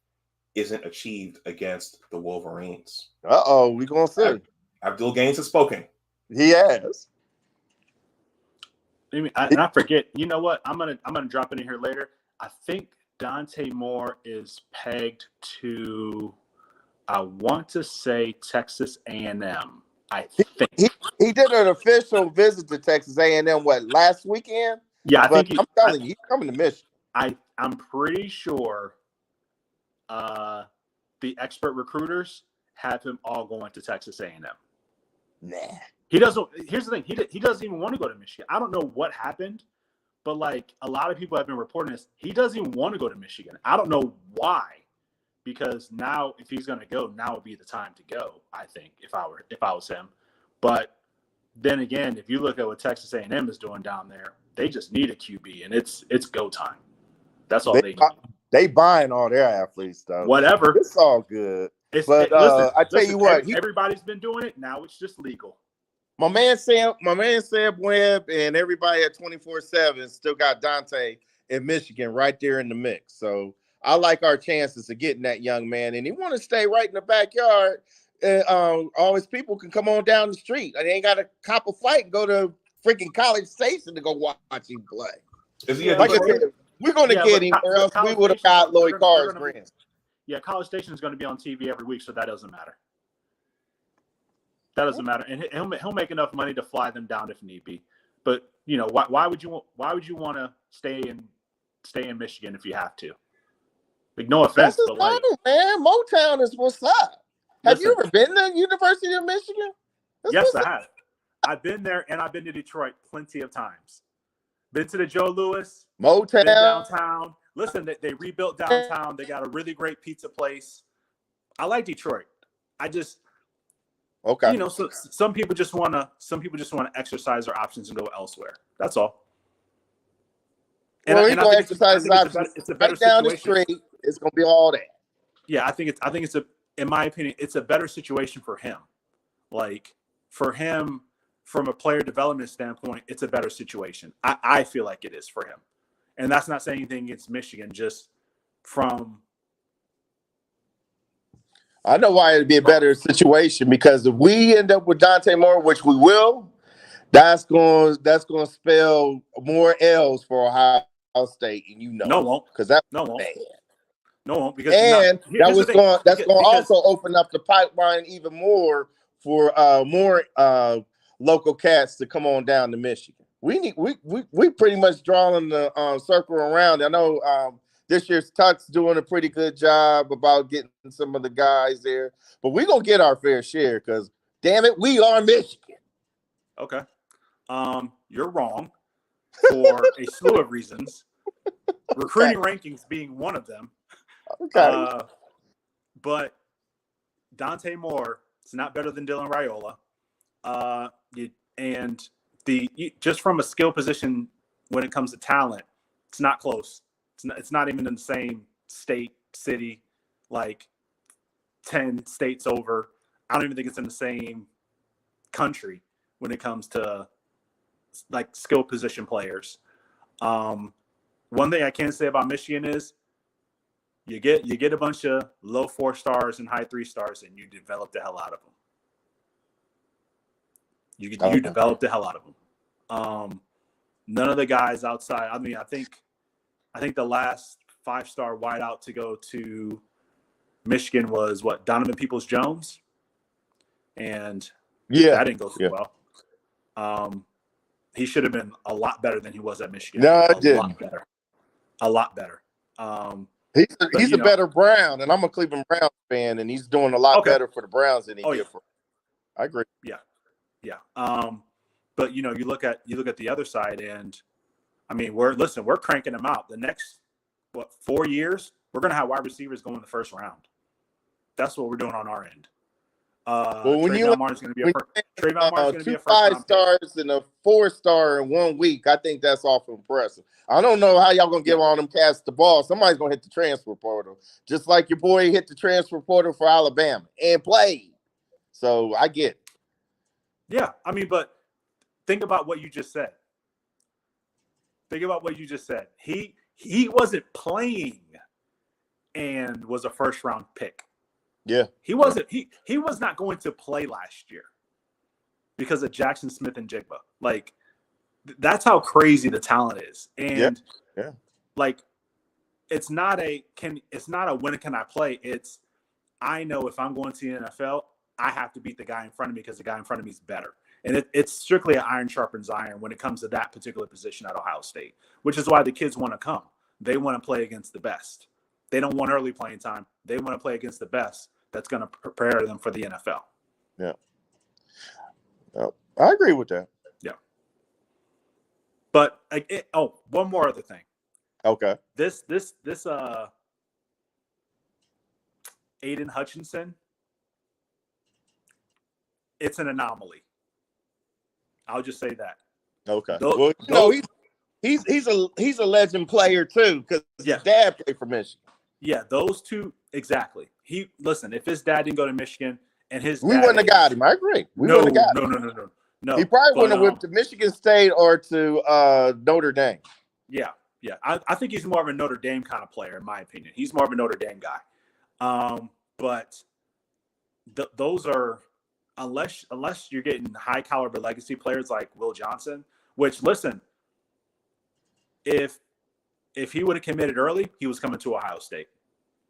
isn't achieved against the Wolverines. We're going to see. Abdul Gaines has spoken. He has. I forget. You know what? I'm gonna drop it in here later. I think Dante Moore is pegged to, I want to say Texas A&M. I think he did an official visit to Texas A&M. Last weekend? Yeah, I think I'm telling you, he's coming to Michigan. I'm pretty sure the expert recruiters have him all going to Texas A&M. Nah. He doesn't. Here's the thing. He doesn't even want to go to Michigan. I don't know what happened, but like a lot of people have been reporting this. He doesn't even want to go to Michigan. I don't know why, because now if he's going to go, now would be the time to go. I think if I was him, but then again, if you look at what Texas A&M is doing down there, they just need a QB, and it's go time. That's all they need. They buying all their athletes, though. Whatever. It's all good. Listen, I tell you what, everybody's been doing it. Now it's just legal. My man Sam Webb and everybody at 24/7 still got Dante in Michigan right there in the mix. So I like our chances of getting that young man, and he want to stay right in the backyard. All his people can come on down the street. They ain't got to cop a flight and go to freaking College Station to go watch him play. Is he like I said, we're going to get him, or else we would have got Lloyd Carr's grant. Yeah, College Station is going to be on TV every week, so that doesn't matter. That doesn't matter, and he'll make enough money to fly them down if need be. But you know, why would you want to stay in Michigan if you have to? Like, no offense, but like, man, Motown is what's up. Have you ever been to the University of Michigan? Yes, I have. I've been there, and I've been to Detroit plenty of times. Been to the Joe Louis, Motown, been downtown. Listen, they rebuilt downtown. They got a really great pizza place. I like Detroit. Okay. You know, so some people just want to exercise their options and go elsewhere. That's all. And he's going to exercise his options. It's a better right down situation. The street. It's going to be all that. Yeah, I think it's in my opinion, it's a better situation for him. Like, for him, from a player development standpoint, it's a better situation. I feel like it is for him. And that's not saying anything against Michigan, just from. I know why it'd be a better situation, because if we end up with Dante Moore, which we will, that's going to spell more L's for Ohio State, and you know. No, won't. Because that's no, won't. bad. No, won't. Because that's going to also open up the pipeline even more for more local cats to come on down to Michigan. We pretty much drawing the circle around. I know this year's Tuck's doing a pretty good job about getting some of the guys there, but we're gonna get our fair share because, damn it, we are Michigan. Okay, you're wrong for a slew of reasons. Recruiting rankings being one of them. Okay, but Dante Moore is not better than Dylan Raiola, and just from a skill position when it comes to talent, it's not close. It's not even in the same state, city, like 10 states over. I don't even think it's in the same country when it comes to like skill position players. One thing I can say about Michigan is you get a bunch of low 4 stars and high 3 stars, and you develop the hell out of them. You develop the hell out of them. None of the guys outside. I mean, I think the last 5-star wideout to go to Michigan was Donovan Peoples-Jones, and that didn't go too well. He should have been a lot better than he was at Michigan. No, it didn't. A lot better. He's a better Brown, and I'm a Cleveland Browns fan, and he's doing a lot better for the Browns than he did for. I agree. Yeah. But you look at the other side, and I mean, we're cranking them out. The 4 years, we're going to have wide receivers going in the first round. That's what we're doing on our end. Well, when Trayvon Martin's going to be a two first round 5-stars and a 4-star in 1 week, I think that's awful impressive. I don't know how y'all gonna give all them cats the ball. Somebody's gonna hit the transfer portal, just like your boy hit the transfer portal for Alabama and played. So I get it. Yeah, I mean, but think about what you just said. He wasn't playing and was a first round pick. Yeah. He wasn't. He was not going to play last year because of Jackson Smith and Jigba. Like, that's how crazy the talent is. And yeah. Like, it's not a when can I play? It's, I know if I'm going to the NFL, I have to beat the guy in front of me because the guy in front of me is better. And it's strictly an iron sharpens iron when it comes to that particular position at Ohio State, which is why the kids want to come. They want to play against the best. They don't want early playing time. They want to play against the best that's going to prepare them for the NFL. Yeah. I agree with that. Yeah. But one more other thing. Okay. This Aiden Hutchinson, it's an anomaly. I'll just say that. Okay. He's a legend player too, because his dad played for Michigan. Yeah, those two exactly. If his dad didn't go to Michigan and we wouldn't have got him. I agree. No. He probably wouldn't have went to Michigan State or to Notre Dame. Yeah. I think he's more of a Notre Dame kind of player, in my opinion. He's more of a Notre Dame guy. But those are, unless you're getting high caliber legacy players like Will Johnson, which, listen, if he would have committed early, he was coming to Ohio State.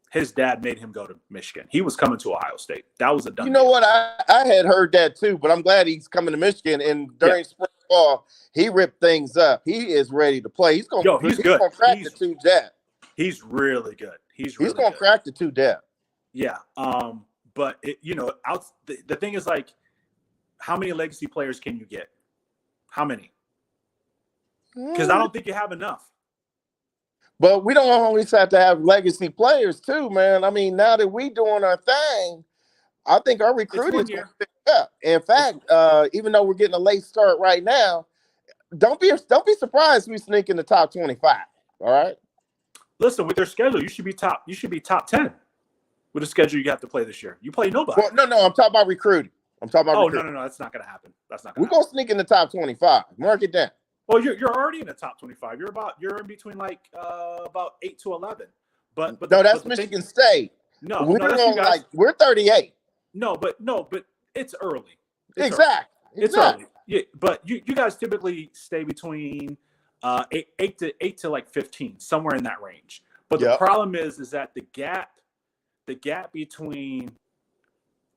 His dad made him go to Michigan. He was coming to Ohio State. That was a done deal. What? I had heard that too, but I'm glad he's coming to Michigan. And during spring ball, he ripped things up. He is ready to play. He's going to crack the 2 depth. He's really good. He's going to crack the 2 depth. Yeah. But the thing is, like, how many legacy players can you get? How many? Because I don't think you have enough. But we don't always have to have legacy players too, man. I mean, now that we doing our thing, I think our recruiting is going to pick up. In fact, even though we're getting a late start right now, don't be surprised if we sneak in the top 25. All right. Listen, with their schedule, you should be top 10 with the schedule you have to play this year. You play nobody. Well, no, I'm talking about recruiting. No, that's not going to happen. We're going to sneak in the top 25. Mark it down. Well, you're already in the top 25. You're in between about 8 to 11. But that's Michigan State. No, we're 38. No, but it's early. Exactly. It's early. Yeah, but you guys typically stay between 8 to like 15, somewhere in that range. But the problem is that the gap between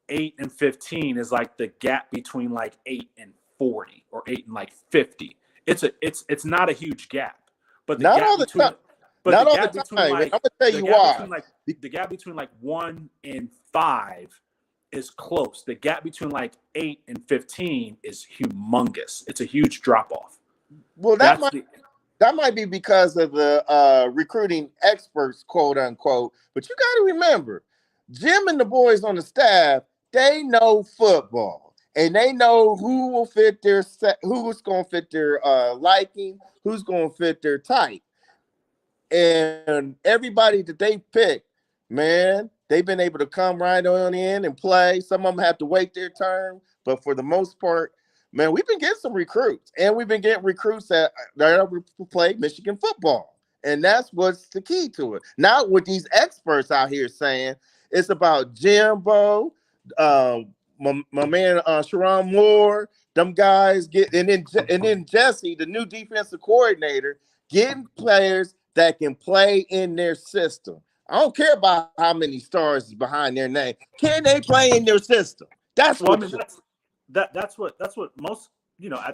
8 and 15 is like the gap between like 8 and 40 or 8 and like 50. It's not a huge gap, but the gap between, I'm gonna tell you why. The gap between like 1 and 5 is close. The gap between like 8 and 15 is humongous. It's a huge drop off. Well, that might be because of the recruiting experts, quote unquote. But you got to remember, Jim and the boys on the staff, they know football. And they know who will fit their who's going to fit their liking, who's going to fit their type. And everybody that they pick, man, they've been able to come right on in and play. Some of them have to wait their turn. But for the most part, man, we've been getting some recruits. And we've been getting recruits that play Michigan football. And that's what's the key to it. Not what these experts out here saying. It's about Jimbo, my man Sharon Moore, them guys and then Jesse, the new defensive coordinator, getting players that can play in their system. I don't care about how many stars is behind their name. Can they play in their system? That's what most, at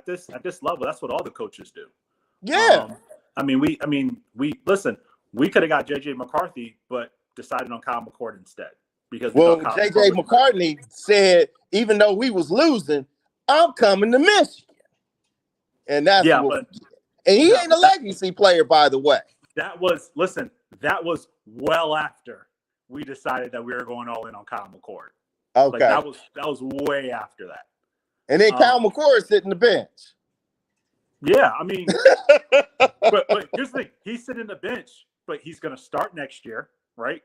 this level, that's what all the coaches do. Yeah. We listen, we could have got JJ McCarthy, but decided on Kyle McCord instead. Because JJ McCartney said, even though we was losing, I'm coming to Michigan. And that's and he ain't a legacy player, by the way. That was that was well after we decided that we were going all in on Kyle McCord. Okay. Like that was way after that. And then Kyle McCord is sitting the bench. Yeah, I mean, but here's the thing: he's sitting the bench, but he's going to start next year, right?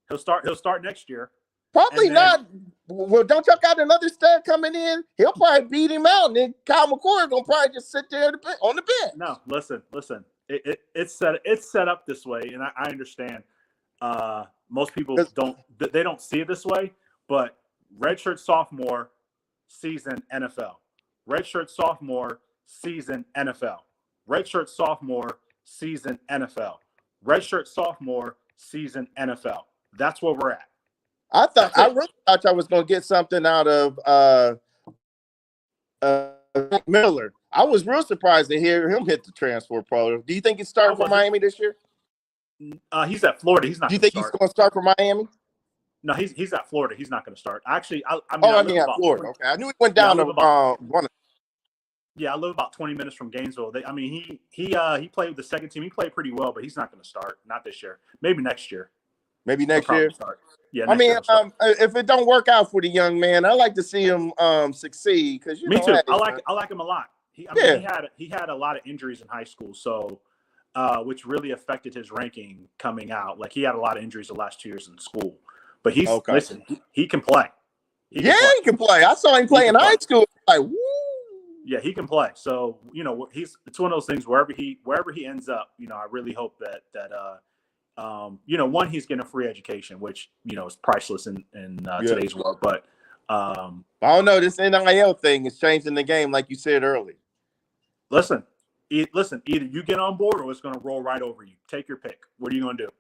He'll start next year. Probably not. Well, don't y'all got another stud coming in? He'll probably beat him out, and then Kyle McCord gonna probably just sit there on the bench. No, listen. It's set up this way, and I understand. Most people don't see it this way, but redshirt sophomore season NFL, redshirt sophomore season NFL, redshirt sophomore season NFL, redshirt sophomore season NFL. That's where we're at. I really thought I was gonna get something out of Miller. I was real surprised to hear him hit the transfer portal. Do you think he's starting for Miami this year? He's at Florida. He's not. Do you think he's going to start for Miami? No, he's at Florida. He's not going to start. Actually, I mean at Florida. Okay, I knew he went down to one. Yeah, I live about 20 minutes from Gainesville. He played with the second team. He played pretty well, but he's not going to start. Not this year. Maybe next year. Maybe next year. Start. Yeah. I mean, if it don't work out for the young man, I like to see him succeed because me too. I like him a lot. He had a lot of injuries in high school, so which really affected his ranking coming out. Like he had a lot of injuries the last 2 years in school, but he can play. He can play. I saw him play in high school. Like, woo. Yeah, he can play. So it's one of those things wherever he ends up. I really hope that one, he's getting a free education, which is priceless in today's world. But I don't know. This NIL thing is changing the game, like you said earlier. Listen. Either you get on board or it's going to roll right over you. Take your pick. What are you going to do?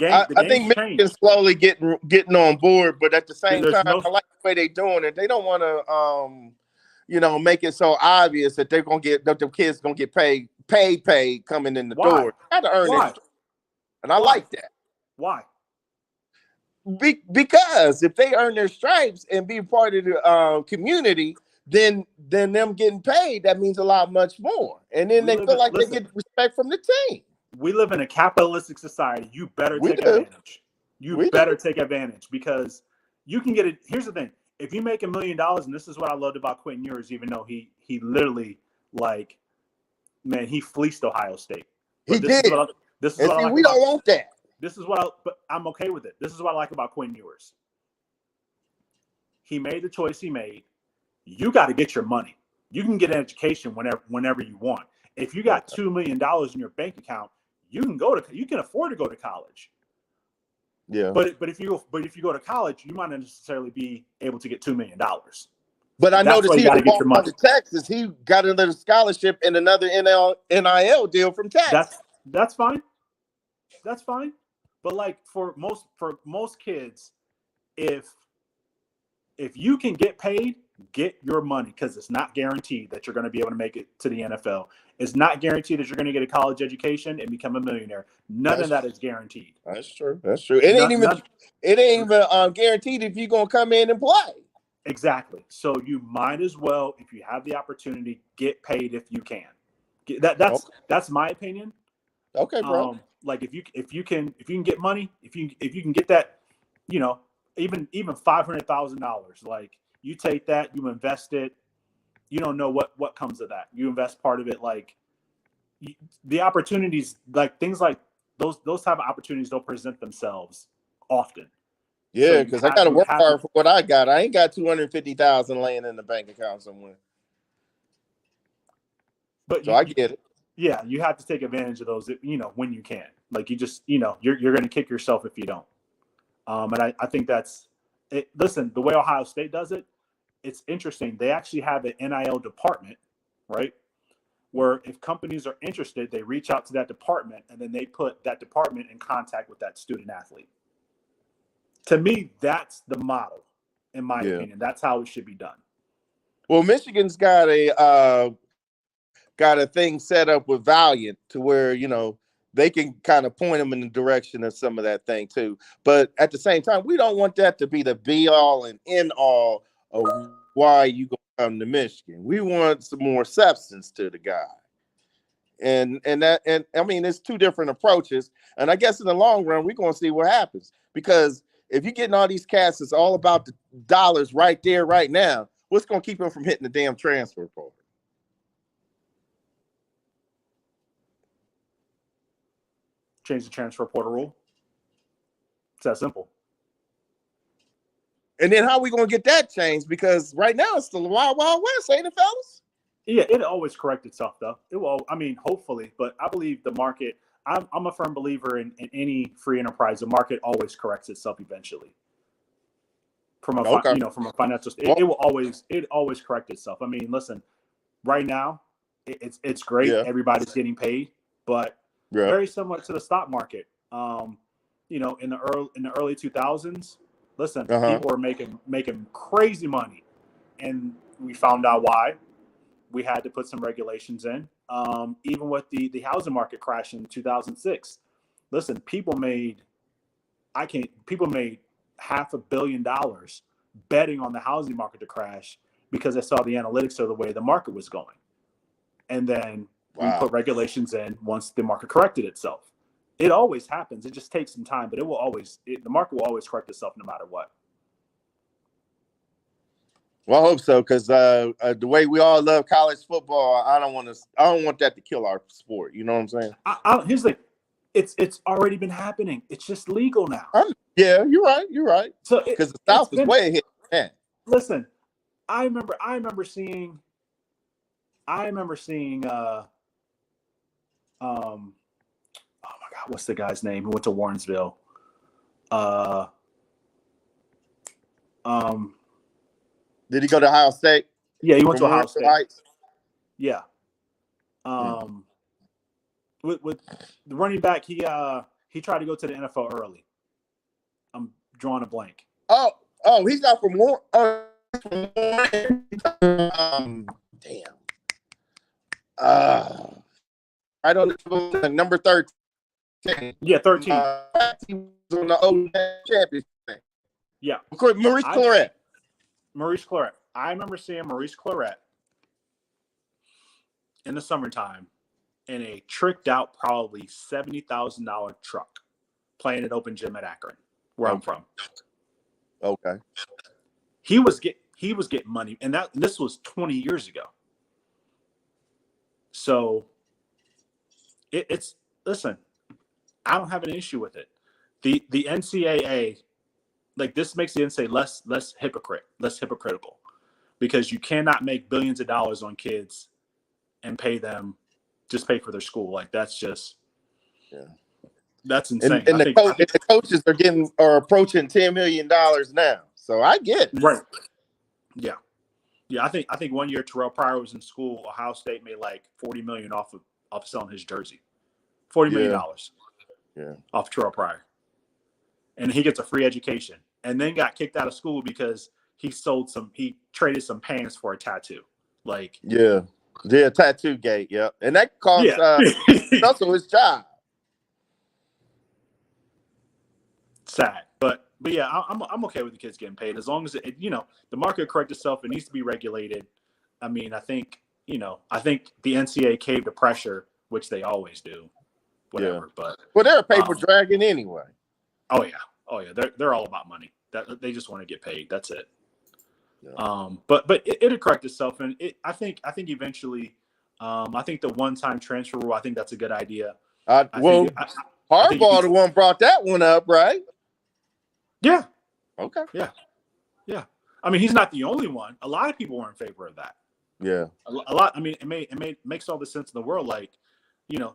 I think Michigan's slowly getting on board, but at the same time, I like the way they're doing it. They don't want to, make it so obvious that they're going to get that the kids going to get paid coming in the door. Got to earn it, and I like that. Why? Because if they earn their stripes and be part of the community, then them getting paid, that means a lot much more. And then they feel like they get respect from the team. We live in a capitalistic society. You better take advantage. You better take advantage because you can get it. Here's the thing. If you make $1 million, and this is what I loved about Quentin Ewers, even though he literally he fleeced Ohio State. But we don't want that. But I'm okay with it. This is what I like about Quentin Ewers. He made the choice he made. You got to get your money. You can get an education whenever you want. If you got $2 million in your bank account, you can afford to go to college. Yeah. But if you go to college, you might not necessarily be able to get $2 million. But I noticed he got to Texas. He got a little scholarship and another NIL deal from Texas. That's fine. That's fine. But for most kids, if you can get paid, get your money because it's not guaranteed that you're going to be able to make it to the NFL. It's not guaranteed that you're going to get a college education and become a millionaire. None of that is guaranteed. That's true. It ain't even guaranteed if you're going to come in and play. Exactly. So you might as well, if you have the opportunity, get paid if you can. That's my opinion. Okay, bro. If you can get money, if you can get that, even $500,000, you take that, you invest it. You don't know what comes of that. You invest part of it, the opportunities, things like those type of opportunities don't present themselves often. Yeah, because I got to work hard for what I got. I ain't got $250,000 laying in the bank account somewhere. But I get it. Yeah, you have to take advantage of those, when you can. You just, you're going to kick yourself if you don't. And I think that's it. Listen, the way Ohio State does it, it's interesting. They actually have an NIL department, right? Where if companies are interested, they reach out to that department and then they put that department in contact with that student athlete. To me, that's the model, in my opinion. That's how it should be done. Well, Michigan's got a thing set up with Valiant to where, they can kind of point them in the direction of some of that thing too. But at the same time, we don't want that to be the be all and end all of why you go come to Michigan. We want some more substance to the guy. And I mean, it's two different approaches. And I guess in the long run, we're gonna see what happens. Because if you're getting all these cats, it's all about the dollars right there, right now. What's gonna keep them from hitting the damn transfer portal? Change the transfer portal rule. It's that simple. And then how are we gonna get that changed? Because right now it's still the wild, wild west, ain't it, fellas? Yeah, it'll always correct itself, though. It will. I mean, hopefully, but I believe the market. I'm a firm believer in any free enterprise. The market always corrects itself eventually. From a from a financial, it will always correct itself. I mean, listen, right now, it's great. Yeah. Everybody's getting paid, but very similar to the stock market. In the early 2000s, listen, people were making crazy money, and we found out why. We had to put some regulations in. Even with the housing market crash in 2006, listen, people made $500 million betting on the housing market to crash because they saw the analytics of the way the market was going. And then we put regulations in once the market corrected itself. It always happens. It just takes some time, but the market will always correct itself no matter what. Well, I hope so, because the way we all love college football, I don't want that to kill our sport. You know what I'm saying? Here's the thing. It's already been happening. It's just legal now. Yeah, you're right. So because the South is way ahead. Man. Listen, I remember seeing oh my God, what's the guy's name who went to Warrensville? Did he go to Ohio State? Yeah, he went to Ohio State. Heights? Yeah. With the running back, he tried to go to the NFL early. I'm drawing a blank. Oh, he's not from Warren. Damn. I don't know. Number 13. Yeah, 13. He was on the old championship. Yeah. Maurice Claret. Maurice Claret. I remember seeing Maurice Claret in the summertime in a tricked out, probably $70,000 truck, playing at Open Gym at Akron, where I'm from. Okay. He was getting money, and this was 20 years ago. So it's listen, I don't have an issue with it. The NCAA, like, this makes the NCAA less hypocritical, because you cannot make billions of dollars on kids and pay for their school. Like, that's just that's insane. And the coaches are approaching $10 million now. So I get it. Right. Yeah. Yeah, I think 1 year Terrell Pryor was in school, Ohio State made like $40 million off selling his jersey. $40 million off Terrell Pryor. And he gets a free education, and then got kicked out of school because he traded some pants for a tattoo. Like, tattoo gate, and that cost also his job. Sad, but yeah, I'm okay with the kids getting paid as long as the market corrects itself. It needs to be regulated. I mean, I think the NCAA caved to pressure, which they always do. Whatever, but they're a paper dragon anyway. Oh yeah, they're all about money. That they just want to get paid. That's it. Yeah. But it'll correct itself, and I think eventually, I think the one-time transfer rule, I think that's a good idea. Harbaugh the one brought that one up, right? Yeah. Okay. Yeah. I mean, he's not the only one. A lot of people were in favor of that. Yeah. A lot. I mean, it makes all the sense in the world. Like, you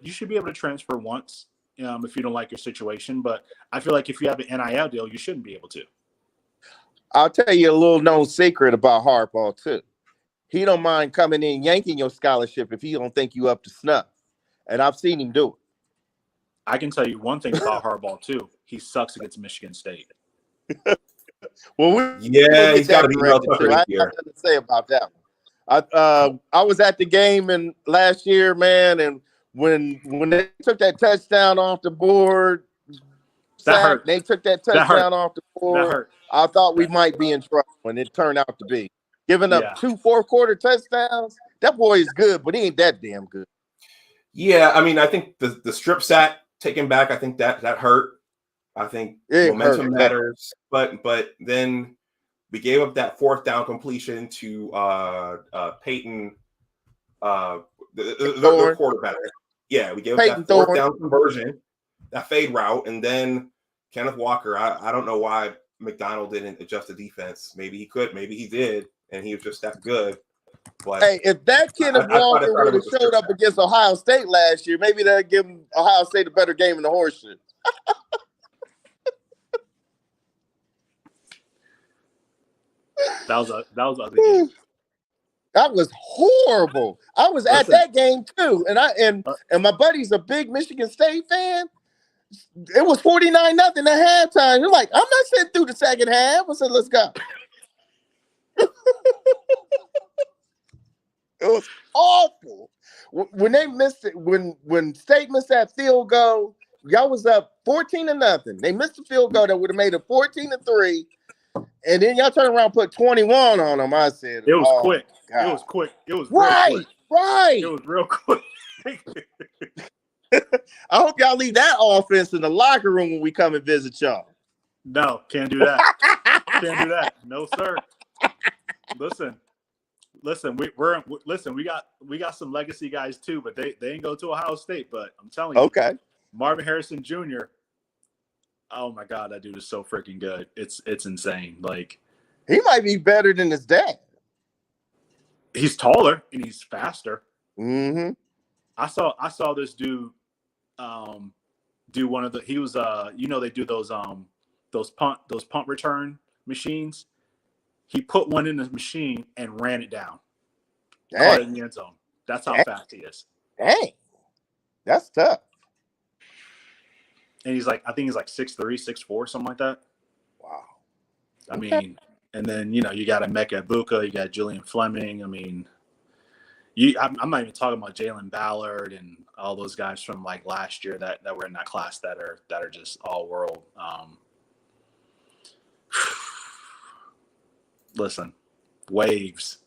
should be able to transfer once, if you don't like your situation. But I feel like if you have an NIL deal, you shouldn't be able to. I'll tell you a little known secret about Harbaugh too. He don't mind coming in yanking your scholarship if he don't think you up to snuff, and I've seen him do it. I can tell you one thing about Harbaugh too. He sucks against Michigan State. Well, he's got to be real tough I have here. nothing to say about that one. I was at the game last year, man, and when they took that touchdown off the board, they took that touchdown off the board. I thought we might be in trouble, and it turned out to be. Giving up 2 fourth-quarter touchdowns, that boy is good, but he ain't that damn good. Yeah, I mean, I think the strip sack taken back, I think that hurt. I think momentum matters, but then we gave up that fourth down completion to Peyton, their quarterback. Yeah, we gave up that fourth down conversion, that fade route, and then Kenneth Walker. I don't know why McDonald didn't adjust the defense. Maybe he could, maybe he did, and he was just that good. But hey, if that Kenneth Walker would have showed up against Ohio State last year, maybe that'd give Ohio State a better game in the Horseshoe. That was ugly game. That was horrible. I was at that game too, and my buddy's a big Michigan State fan. It was 49-0 at halftime. You're like, I'm not sitting through the second half. I said, let's go. It was awful. When they missed it, when State missed that field goal, y'all was up 14-0. They missed the field goal that would have made it 14-3. And then y'all turn around and put 21 on them. I said, it was quick. God. It was quick. It was right. It was real quick. I hope y'all leave that offense in the locker room when we come and visit y'all. No, can't do that. Can't do that. No, sir. Listen. We got some legacy guys too, but they ain't go to Ohio State. But I'm telling you, okay, Marvin Harrison Jr. Oh my God, that dude is so freaking good. It's insane. Like, he might be better than his dad. He's taller and he's faster. Mm-hmm. I saw this dude do one of the. He was they do those punt return machines. He put one in the machine and ran it down. Caught it in the end zone. That's how fast he is. Dang, that's tough. And I think he's like 6'3", 6'4", something like that. Wow. I mean, and then you got Emeka Egbuka, you got Julian Fleming. I mean, I'm not even talking about Jalen Ballard and all those guys from like last year that were in that class that are just all world. Listen, waves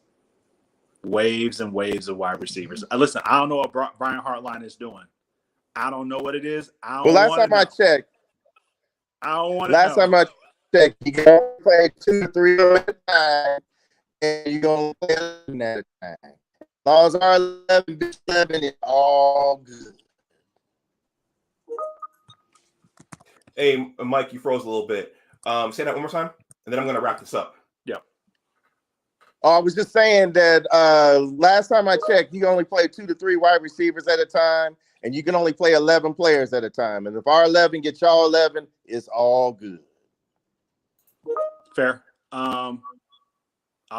and waves of wide receivers. Listen, I don't know what Brian Hartline is doing. I don't know what it is. Last time I checked, I don't want to Last time I checked, you can only play 2 to 3 at a time, and you're going to play 11 at a time. As long as our 11, 11, it's all good. Hey, Mike, you froze a little bit. Say that one more time, and then I'm going to wrap this up. Yeah. I was just saying that last time I checked, you can only play 2 to 3 wide receivers at a time, and you can only play 11 players at a time. And if our 11 get y'all 11, it's all good. Fair. I'll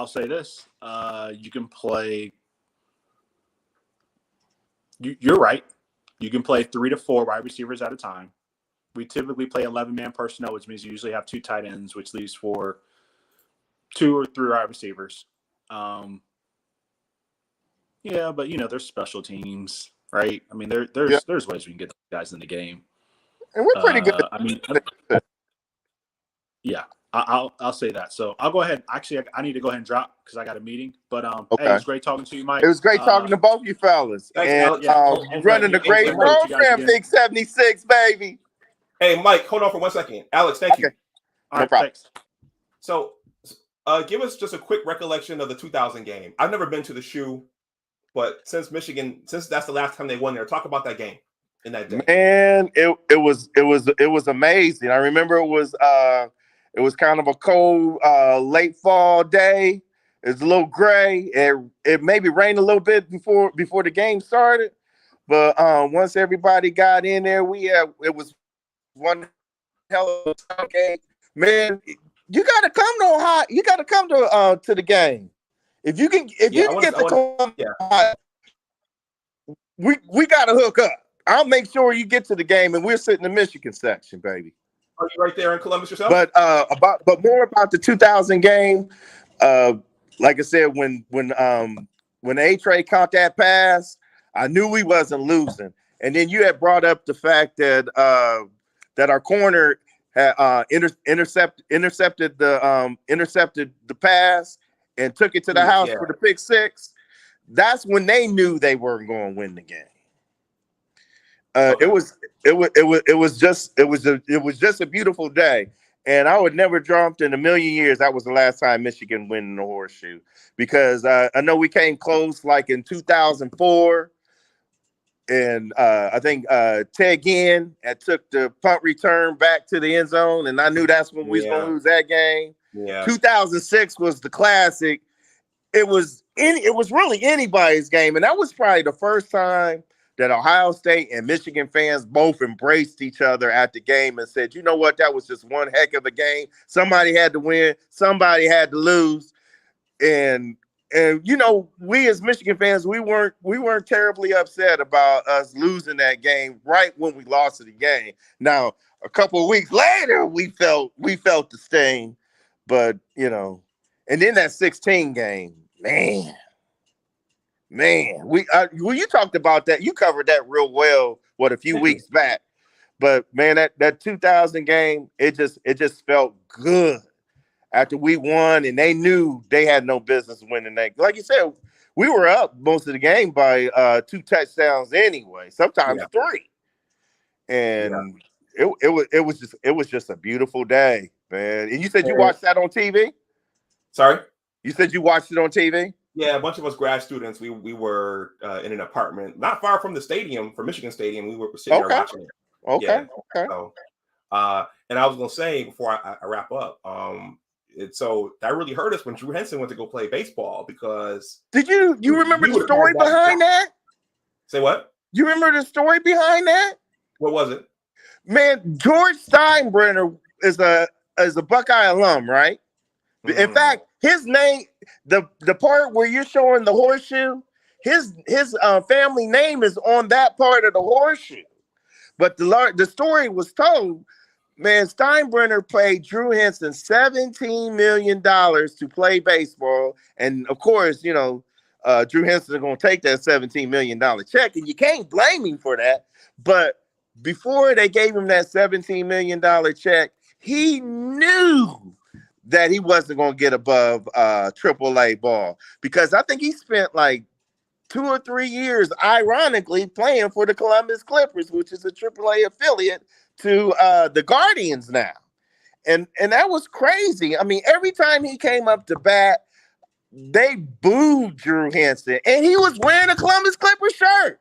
say this. You can play. You're right. You can play 3 to 4 wide receivers at a time. We typically play 11-man personnel, which means you usually have 2 tight ends, which leaves for 2 or 3 wide receivers. Yeah, but there's special teams, right? I mean, there's ways we can get guys in the game, and we're pretty good. I mean, yeah, I'll say that. So I'll go ahead. Actually, I need to go ahead and drop because I got a meeting. But okay. Hey, it was great talking to you, Mike. It was great talking to both you fellas. Thanks, and running the great program, Big 76, baby. Hey, Mike, hold on for 1 second. Alex, thank you. All right, thanks. So, give us just a quick recollection of the 2000 game. I've never been to the Shoe, but since that's the last time they won there, talk about that game in that day. Man, it was amazing. I remember it was kind of a cold late fall day. It was a little gray. It maybe rained a little bit before the game started, but once everybody got in there, it was one hell of a game. Man, you got to come to Ohio. You got to come to the game. If you can get to Ohio, we got to hook up. I'll make sure you get to the game, and we'll sit in the Michigan section, baby. Are you right there in Columbus yourself? But more about the 2000 game. Like I said, when A-Trey caught that pass, I knew we wasn't losing. And then you had brought up the fact that our corner had intercepted the pass and took it to the house for the pick 6. That's when they knew they weren't going to win the game. It Okay. was just a beautiful day, and I would never dreamt in a million years that was the last time Michigan win the Horseshoe, because I know we came close like in 2004, and I think Ted Ginn had took the punt return back to the end zone, and I knew that's when we was gonna Yeah. lose that game. Yeah. 2006 was the classic. It was really anybody's game, and that was probably the first time that Ohio State and Michigan fans both embraced each other at the game and said, "You know what? That was just one heck of a game. Somebody had to win, somebody had to lose." And you know, we as Michigan fans, we weren't terribly upset about us losing that game right when we lost the game. Now, a couple of weeks later, we felt the sting, but you know, and then that 16 game, man, when you talked about that, you covered that real well a few Thank you. weeks back. But man, that 2000 game, it just felt good after we won, and they knew they had no business winning that. Like you said, we were up most of the game by 2 touchdowns anyway, sometimes Yeah. 3. Yeah. And it was just a beautiful day, man. And you said you watched that on TV? Sorry? You said you watched it on TV? Yeah, a bunch of us grad students, we were in an apartment not far from the stadium, from Michigan Stadium. We were sitting there watching it. Okay. Yeah. Okay. So, and I was gonna say before I wrap up, so that really hurt us when Drew Henson went to go play baseball, because Did you remember we the would've story had that behind that? Say what? You remember the story behind that? What was it? Man, George Steinbrenner is a Buckeye alum, right? In fact, his name, the part where you're showing the horseshoe, his family name is on that part of the horseshoe. But the story was told, man, Steinbrenner paid Drew Henson $17 million to play baseball. And of course, you know, Drew Henson is going to take that $17 million check, and you can't blame him for that. But before they gave him that $17 million check, he knew that he wasn't going to get above AAA ball, because I think he spent like 2 or 3 years, ironically, playing for the Columbus Clippers, which is a AAA affiliate to the Guardians now. And that was crazy. I mean, every time he came up to bat, they booed Drew Henson, and he was wearing a Columbus Clippers shirt.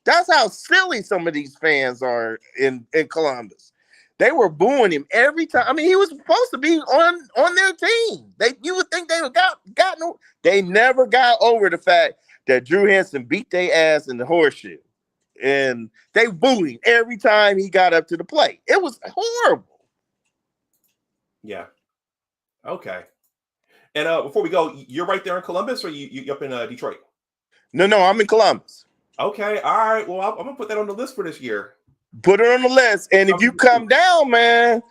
That's how silly some of these fans are in Columbus. They were booing him every time. I mean, he was supposed to be on their team. You would think they would gotten. They never got over the fact that Drew Henson beat their ass in the horseshoe, and they booed him every time he got up to the plate. It was horrible. Yeah. Okay. And before we go, you're right there in Columbus, or you up in Detroit? No, I'm in Columbus. Okay. All right. Well, I'm gonna put that on the list for this year. Put it on the list, and if you come down, man,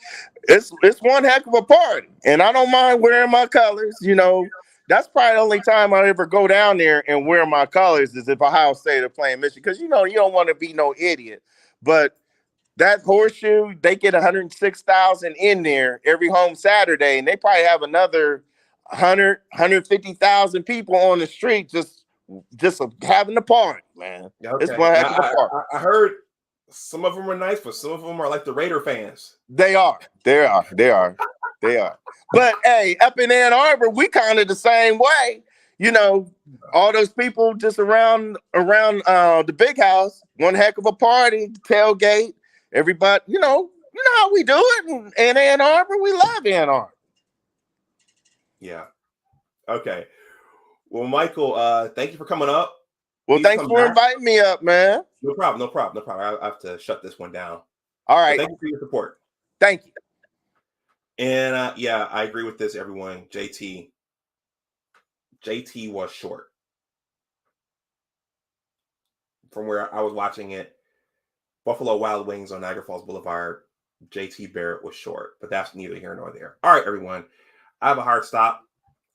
it's one heck of a party. And I don't mind wearing my colors. You know, that's probably the only time I ever go down there and wear my colors is if Ohio State are playing Michigan, because you know you don't want to be no idiot. But that horseshoe, they get 106,000 in there every home Saturday, and they probably have another 150,000 people on the street just having a party, man. Okay. It's one heck of a party. I heard some of them are nice, but some of them are like the Raider fans. They are. But hey, up in Ann Arbor, we kind of the same way. You know, all those people just around the big house, one heck of a party, tailgate. Everybody, you know how we do it in Ann Arbor. We love Ann Arbor. Yeah. Okay. Well, Michael, thank you for coming up. Well, Please thanks for inviting me up, man. No problem. I have to shut this one down. All right. But thank you for your support. Thank you. And yeah, I agree with this, everyone. JT was short. From where I was watching it, Buffalo Wild Wings on Niagara Falls Boulevard, JT Barrett was short, but that's neither here nor there. All right, everyone. I have a hard stop.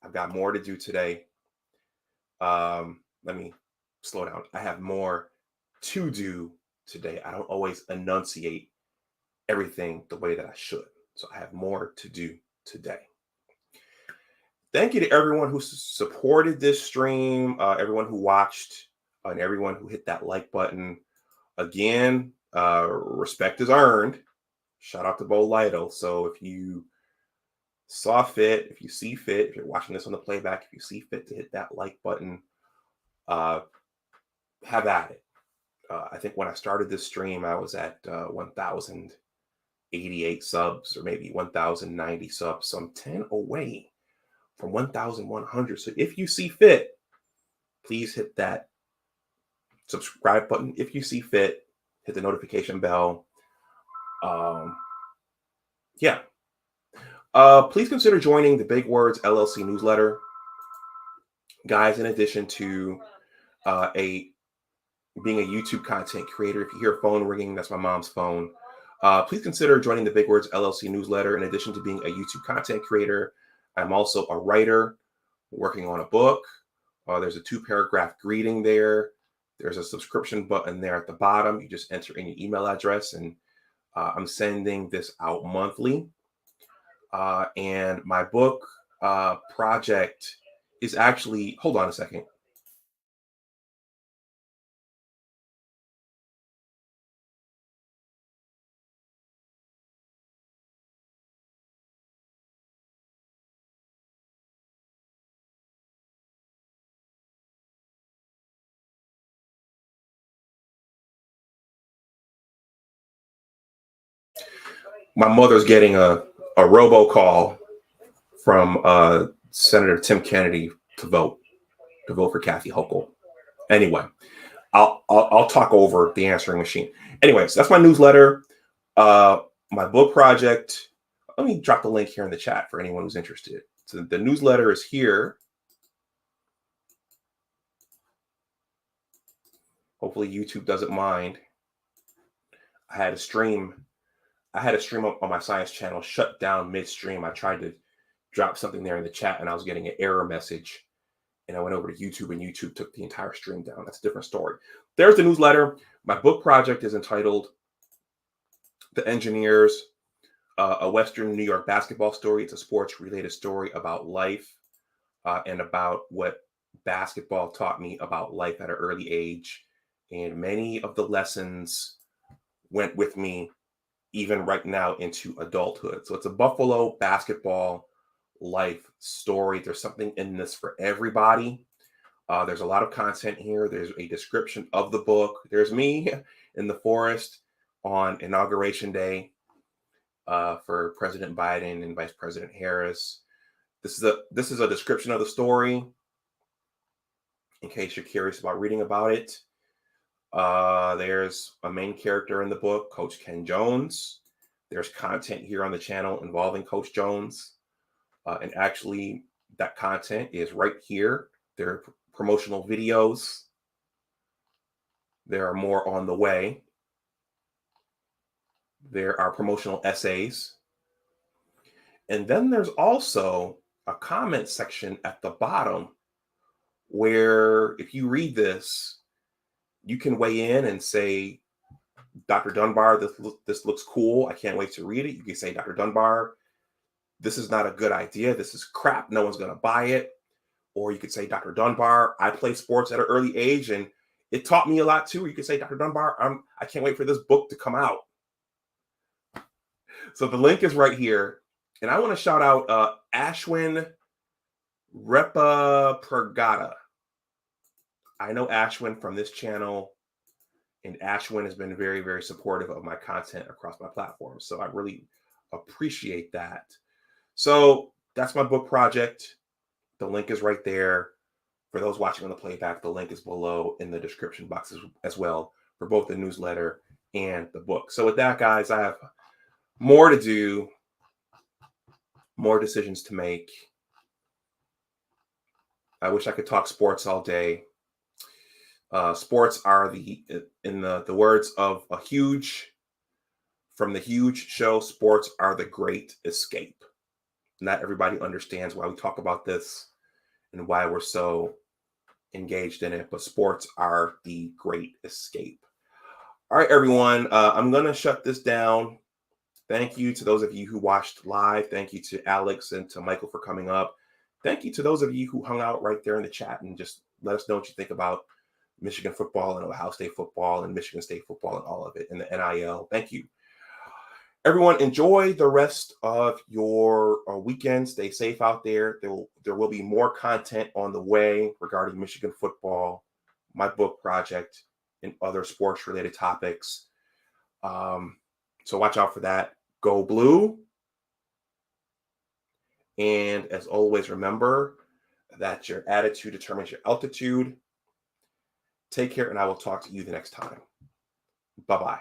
I've got more to do today. Let me slow down. I have more to do today. I don't always enunciate everything the way that I should. So I have more to do today. Thank you to everyone who supported this stream, everyone who watched, and everyone who hit that like button. Again, respect is earned. Shout out to Bo Lytle. So if you saw fit, if you see fit, if you're watching this on the playback, if you see fit to hit that like button, have at it. I think when I started this stream, I was at 1,088 subs, or maybe 1,090 subs. So I'm 10 away from 1,100. So if you see fit, please hit that subscribe button. If you see fit, hit the notification bell. Yeah. Please consider joining the Big Words LLC Newsletter. Guys, in addition to being a YouTube content creator, if you hear a phone ringing, that's my mom's phone. Please consider joining the Big Words LLC Newsletter. In addition to being a YouTube content creator, I'm also a writer working on a book. There's a 2-paragraph greeting there. There's a subscription button there at the bottom. You just enter in your email address, and I'm sending this out monthly. And my book project is actually, hold on a second. My mother's getting a robocall from Senator Tim Kennedy to vote for Kathy Hochul. Anyway, I'll talk over the answering machine. Anyways, that's my newsletter, my book project. Let me drop the link here in the chat for anyone who's interested. So the newsletter is here. Hopefully YouTube doesn't mind. I had a stream up on my science channel shut down midstream. I tried to drop something there in the chat, and I was getting an error message. And I went over to YouTube, and YouTube took the entire stream down. That's a different story. There's the newsletter. My book project is entitled The Engineers, a Western New York basketball story. It's a sports-related story about life and about what basketball taught me about life at an early age. And many of the lessons went with me even right now into adulthood. So it's a Buffalo basketball life story. There's something in this for everybody. There's a lot of content here. There's a description of the book. There's me in the forest on Inauguration Day for President Biden and Vice President Harris. This is a description of the story in case you're curious about reading about it. There's a main character in the book, Coach Ken Jones. There's content here on the channel involving Coach Jones. And actually, that content is right here. There are promotional videos. There are more on the way. There are promotional essays. And then there's also a comment section at the bottom where if you read this, you can weigh in and say, Dr. Dunbar, this looks cool. I can't wait to read it. You can say, Dr. Dunbar, this is not a good idea. This is crap. No one's going to buy it. Or you could say, Dr. Dunbar, I played sports at an early age and it taught me a lot too. Or you could say, Dr. Dunbar, I can't wait for this book to come out. So the link is right here. And I want to shout out Ashwin Repa-Pergata. I know Ashwin from this channel, and Ashwin has been very, very supportive of my content across my platforms. So I really appreciate that. So that's my book project. The link is right there. For those watching on the playback, the link is below in the description box as well for both the newsletter and the book. So with that, guys, I have more to do, more decisions to make. I wish I could talk sports all day. Sports are in the words of from the Huge show, sports are the great escape. Not everybody understands why we talk about this and why we're so engaged in it, but sports are the great escape. All right, everyone, I'm going to shut this down. Thank you to those of you who watched live. Thank you to Alex and to Michael for coming up. Thank you to those of you who hung out right there in the chat and just let us know what you think about Michigan football and Ohio State football and Michigan State football and all of it, and the NIL. Thank you. Everyone, enjoy the rest of your weekend. Stay safe out there. There will be more content on the way regarding Michigan football, my book project, and other sports-related topics. So watch out for that. Go Blue. And as always, remember that your attitude determines your altitude. Take care, and I will talk to you the next time. Bye-bye.